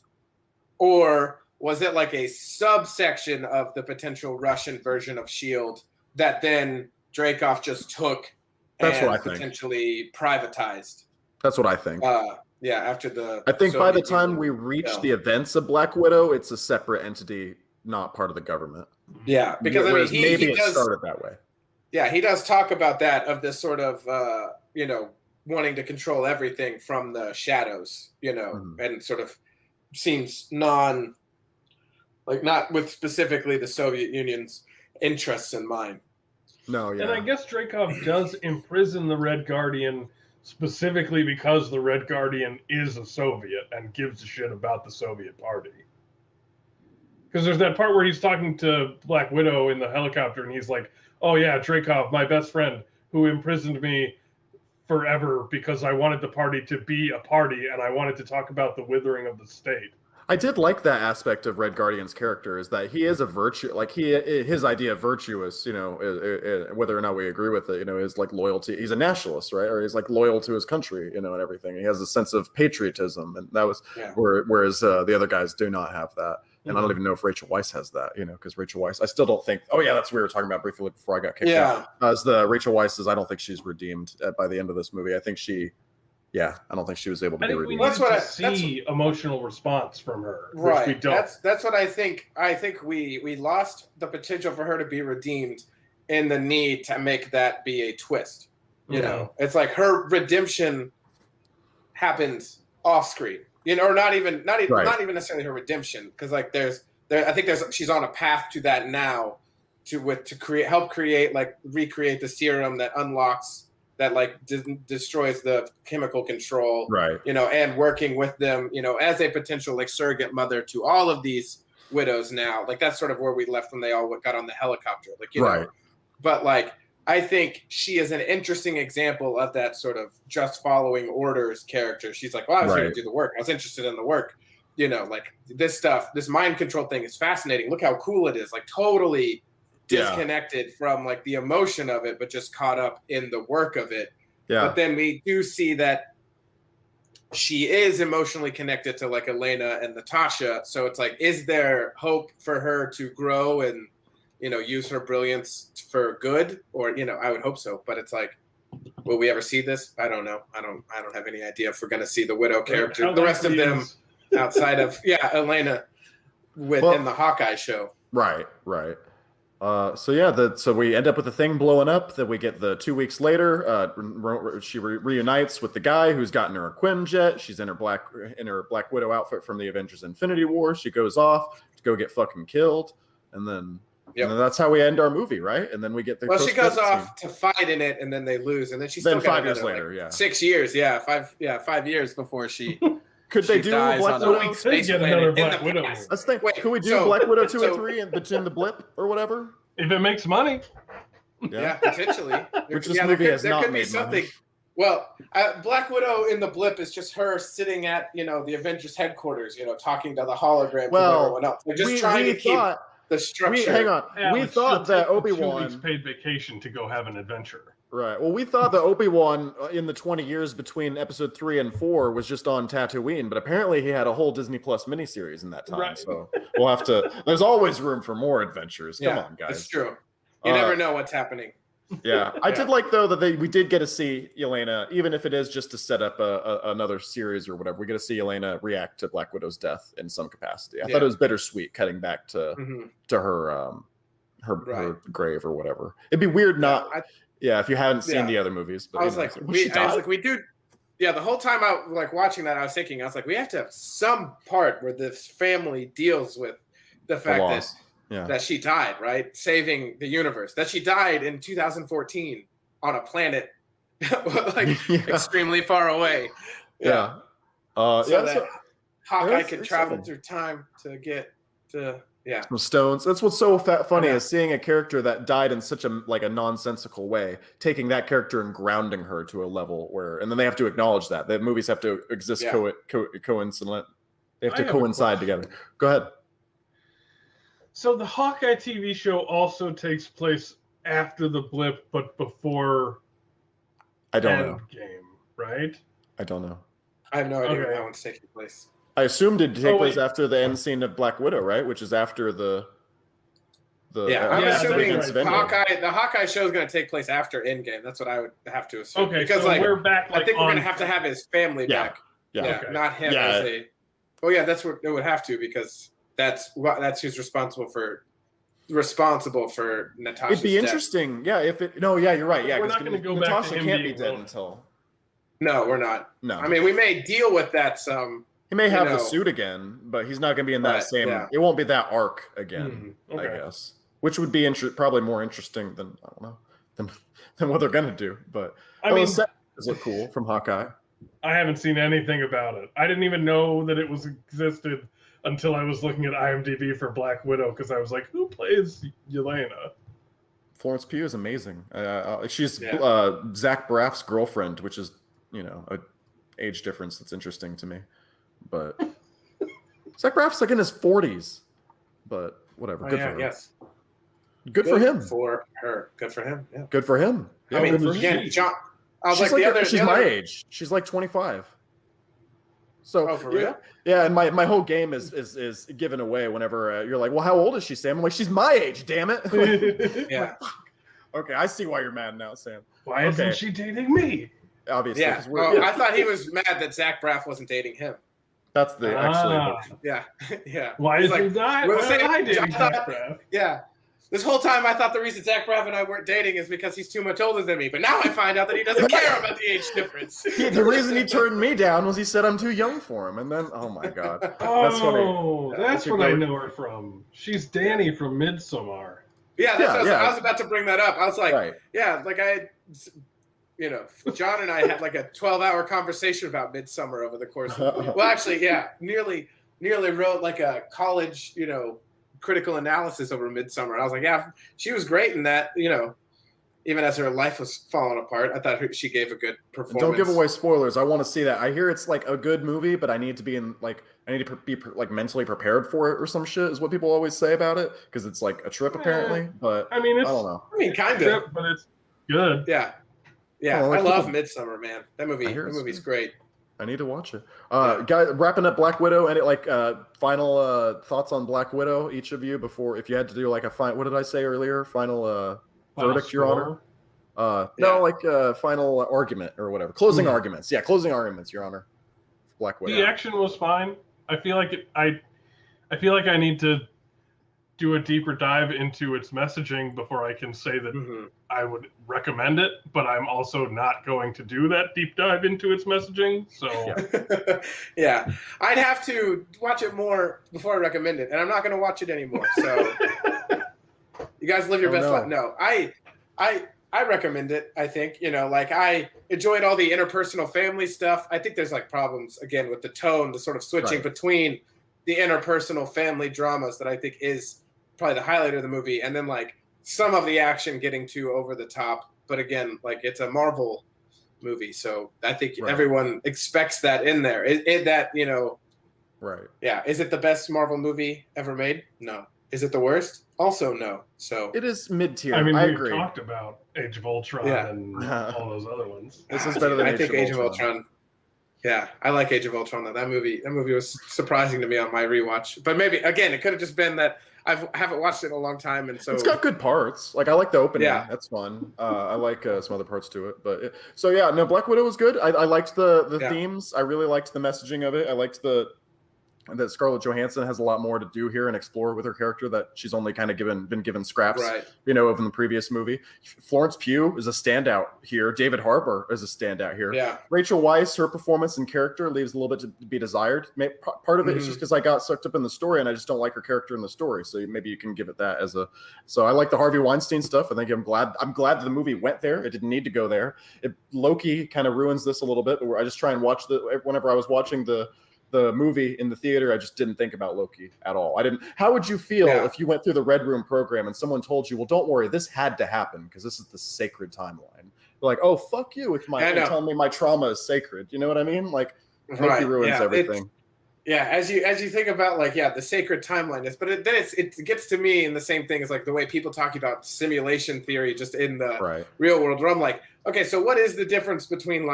or was it like a subsection of the potential Russian version of SHIELD that then Dreykov just took and potentially privatized? That's what I think. After the I think by the time we reach the events of Black Widow, it's a separate entity, not part of the government. Yeah, because maybe it started that way. Yeah, he does talk about that, of this sort of wanting to control everything from the shadows, and sort of seems not with specifically the Soviet Union's interests in mind. No, yeah. And I guess Dreykov does imprison the Red Guardian specifically because the Red Guardian is a Soviet and gives a shit about the Soviet Party. Because there's that part where he's talking to Black Widow in the helicopter and he's like, oh yeah, Dreykov, my best friend, who imprisoned me forever because I wanted the party to be a party and I wanted to talk about the withering of the state. I did like that aspect of Red Guardian's character, is that he is a virtue, like his idea of virtuous, whether or not we agree with it, is like loyalty. He's a nationalist, right? Or he's like loyal to his country, and everything. He has a sense of patriotism, and that was whereas the other guys do not have that. And I don't even know if Rachel Weisz has that, because Rachel Weisz, I still don't think. Oh yeah, that's what we were talking about briefly before I got kicked out. As the Rachel Weisz is, I don't think she's redeemed by the end of this movie. I think she. Yeah, I don't think she was able to be redeemed. That's what I see. Emotional response from her, right? Which we don't. That's what I think. I think we lost the potential for her to be redeemed in the need to make that be a twist. It's like her redemption happened off screen, or not even necessarily her redemption, because like she's on a path to that now, to recreate the serum that unlocks. That destroys the chemical control, right? And working with them, as a potential surrogate mother to all of these widows now. That's sort of where we left when they all got on the helicopter, right. But I think she is an interesting example of that sort of just following orders character. She's like, well, I was here to do the work. I was interested in the work. This stuff, this mind control thing is fascinating. Look how cool it is. Totally disconnected from the emotion of it, but just caught up in the work of it. Yeah. But then we do see that she is emotionally connected to Elena and Natasha. So it's is there hope for her to grow and use her brilliance for good, or I would hope so. But it's like, will we ever see this? I don't know. I don't have any idea if we're going to see the Widow character, the rest of them outside of Elena in the Hawkeye show. Right. So we end up with the thing blowing up. Then we get the 2 weeks later. She reunites with the guy who's gotten her a Quinjet. She's in her Black Widow outfit from the Avengers Infinity War. She goes off to go get fucking killed, and then that's how we end our movie, right? And then we get the she goes off to fight in it, and then they lose, and then she's still 5 years later, 6 years, 5 years before she. Could they do Black Widow? Black Widow. Let's think. Could we do Black Widow 2 and 3 in the blip or whatever? If it makes money. Yeah, potentially. Which this movie has not made something. money. Well, Black Widow in the blip is just her sitting at the Avengers headquarters, talking to the hologram. Well, everyone else. They're just trying to keep the structure. Hang on. Yeah, we thought that Obi-Wan 2 weeks paid vacation to go have an adventure. Right. Well, we thought that Obi-Wan in the 20 years between episode 3 and 4 was just on Tatooine, but apparently he had a whole Disney Plus miniseries in that time. Right. So we'll have to. There's always room for more adventures. Come on, guys. It's true. You never know what's happening. Yeah, I did like though that we did get to see Yelena, even if it is just to set up another series or whatever. We get to see Yelena react to Black Widow's death in some capacity. I thought it was bittersweet, cutting back to her her grave or whatever. It'd be weird if you hadn't seen the other movies. But I was like, we do. Yeah, the whole time I was watching that, I was thinking, we have to have some part where this family deals with the fact that she died, right? Saving the universe. That she died in 2014 on a planet extremely far away. Yeah. That Hawkeye could travel through time to get to some stones. That's what's so funny is seeing a character that died in such a nonsensical way, taking that character and grounding her to a level where, and then they have to acknowledge that the movies have to exist coincident. They have to coincide together. Go ahead. So the Hawkeye TV show also takes place after the blip, but before Endgame, right? I don't know. I have no idea when that one's taking place. I assumed it'd take place after the end scene of Black Widow, right? Which is after the I'm assuming the Hawkeye show is going to take place after Endgame. That's what I would have to assume. Okay, because we're back. I think we're going to have his family back. Yeah, not him as a. Oh yeah, that's what it would have to, because that's who's responsible for Natasha's It'd be interesting, if it. No, you're right. Yeah, we're not going to go Natasha back to can't be dead until. No, we're not. No, I mean we may deal with that some. He may have the suit again, but he's not going to be in that same. Yeah. It won't be that arc again, I guess. Which would be probably more interesting than than what they're going to do. But I mean, does look cool from Hawkeye. I haven't seen anything about it. I didn't even know that it existed until I was looking at IMDb for Black Widow, because I was like, who plays Yelena? Florence Pugh is amazing. She's Zach Braff's girlfriend, which is a age difference that's interesting to me. But Zach Braff's in his 40s. But whatever. Good for her. Yes. Good for him. For her. Good for him. Yeah. Good for him. Yeah, I mean, again, John. I was she's my age. She's like 25. So for real? Yeah, and my whole game is given away whenever you're like, well, how old is she, Sam? I'm like, she's my age, damn it. Yeah. Okay, I see why you're mad now, Sam. Why isn't she dating me? Obviously. Yeah. I thought he was mad that Zach Braff wasn't dating him. That's the actually. Yeah. Why is he not? I dating Zach Braff? Yeah. This whole time I thought the reason Zach Braff and I weren't dating is because he's too much older than me. But now I find out that he doesn't care about the age difference. The reason he turned me down was he said I'm too young for him. And then, oh my God. That's funny. That's what I know her from. She's Danny from Midsommar. Yeah, I was about to bring that up. I was like, John and I had like a 12-hour conversation about Midsommar over the course of, well, actually, nearly wrote like a college, critical analysis over Midsommar. And I was like, she was great in that, even as her life was falling apart. I thought she gave a good performance. Don't give away spoilers. I want to see that. I hear it's like a good movie, but I need to be be mentally prepared for it or some shit is what people always say about it, because it's like a trip apparently. But I mean, I don't know. I mean, kind of, but it's good. Yeah. Yeah, I love Midsommar, man. That movie's great. I need to watch it. Guys, wrapping up Black Widow, and final thoughts on Black Widow, each of you, before, if you had to do like a what did I say earlier? Final verdict, Your Honor. No, final argument or whatever. Closing arguments. Yeah, closing arguments, Your Honor. Black Widow. The action was fine. I feel like I need to do a deeper dive into its messaging before I can say that I would recommend it, but I'm also not going to do that deep dive into its messaging. So yeah, I'd have to watch it more before I recommend it, and I'm not going to watch it anymore. So you guys live your best life. No, I recommend it. I think, I enjoyed all the interpersonal family stuff. I think there's like problems again with the tone, the sort of switching between the interpersonal family dramas that I think is probably the highlight of the movie, and then like some of the action getting too over the top. But again, like it's a Marvel movie, so I think everyone expects that in there. Right. Yeah. Is it the best Marvel movie ever made? No. Is it the worst? Also no. So it is mid-tier. I mean, I we agree. talked about Age of Ultron and all those other ones. This is better than Age of Ultron. Yeah, I like Age of Ultron though. That movie was surprising to me on my rewatch. But maybe again, it could have just been that I haven't watched it in a long time, and so it's got good parts. Like I like the opening. Yeah, that's fun. I like some other parts to it. But Black Widow was good. I liked the themes. I really liked the messaging of it. I liked that Scarlett Johansson has a lot more to do here and explore with her character that she's only kind of been given scraps, of in the previous movie. Florence Pugh is a standout here. David Harbour is a standout here. Yeah. Rachel Weisz, her performance and character leaves a little bit to be desired. Part of it is just because I got sucked up in the story and I just don't like her character in the story. So maybe you can give it that as a. So I like the Harvey Weinstein stuff. I think I'm glad that the movie went there. It didn't need to go there. Loki kind of ruins this a little bit, but I just try and watch whenever I was watching the movie in the theater, I just didn't think about Loki at all. I didn't. How would you feel if you went through the Red Room program and someone told you, well, don't worry, this had to happen because this is the sacred timeline. They're like, oh, fuck you with telling me my trauma is sacred. You know what I mean? Like, Loki ruins everything. As you think about the sacred timeline is, but then it gets to me in the same thing as like the way people talk about simulation theory just in the real world, where I'm like, okay, so what is the difference between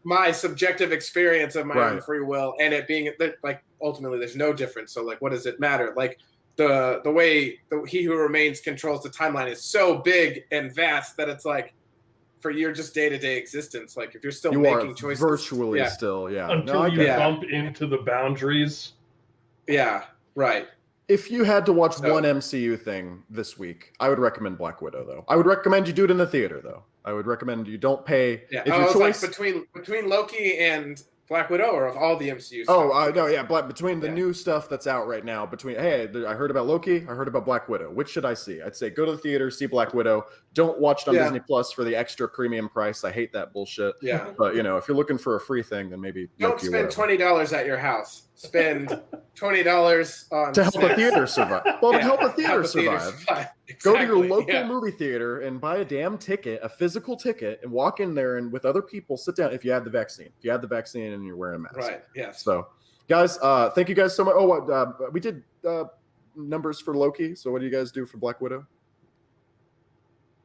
my subjective experience of my own free will and it being like ultimately there's no difference. So like, what does it matter? Like the way He Who Remains controls the timeline is so big and vast that it's like for your just day-to-day existence, like if you're still making choices virtually still until you bump into the boundaries. If you had to watch one MCU thing this week, I would recommend Black Widow, though. I would recommend you do it in the theater, though. I would recommend you don't pay. Yeah. If your choice between Loki and Black Widow, or of all the MCU stuff? Between the new stuff that's out right now. I heard about Loki, I heard about Black Widow. Which should I see? I'd say go to the theater, see Black Widow. Don't watch it on Disney Plus for the extra premium price. I hate that bullshit. Yeah. But if you're looking for a free thing, then maybe don't spend $20 at your house. Spend $20 on to help a theater survive. Well, to help a theater survive. Exactly. Go to your local movie theater and buy a damn ticket, a physical ticket, and walk in there and with other people sit down. If you had the vaccine, and you're wearing a mask, right? Yes. So, guys, thank you guys so much. We did numbers for Loki. So, what do you guys do for Black Widow?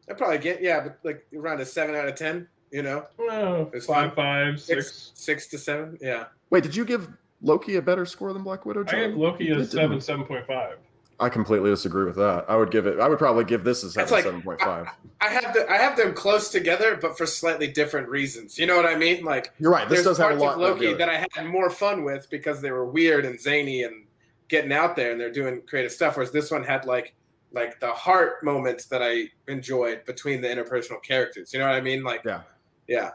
I probably get but like around a 7 out of 10. It's 5, 6 to 7. Yeah. Wait, did you give Loki a better score than Black Widow, John? I gave Loki a 7.5. I completely disagree with that. I would probably give this a 7.5. I have them close together, but for slightly different reasons. You know what I mean? Like, you're right. This does have a lot of Loki that I had more fun with because they were weird and zany and getting out there and they're doing creative stuff. Whereas this one had like the heart moments that I enjoyed between the interpersonal characters. You know what I mean? Like, yeah.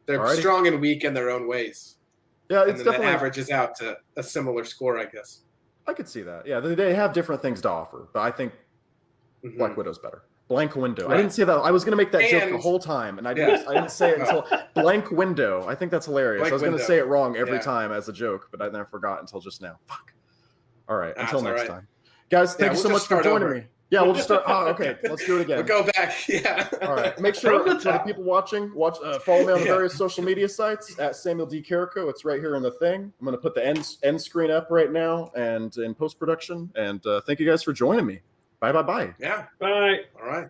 They're strong and weak in their own ways. Yeah, it's definitely averages out to a similar score, I guess. I could see that. Yeah, they have different things to offer, but I think Black Widow's better. Blank window. Right. I didn't say that. I was going to make that joke the whole time, and I didn't say it until blank window. I think that's hilarious. I was going to say it wrong every time as a joke, but I never forgot until just now. Fuck. All right. Until next time. Guys, thank you so much for joining me. Yeah, we'll just start. Oh, okay. Let's do it again. We'll go back. Yeah. All right. Make sure the people watching, follow me on the various social media sites at Samuel D. Carrico. It's right here in the thing. I'm going to put the end screen up right now and in post-production. And thank you guys for joining me. Bye. Yeah. Bye. All right.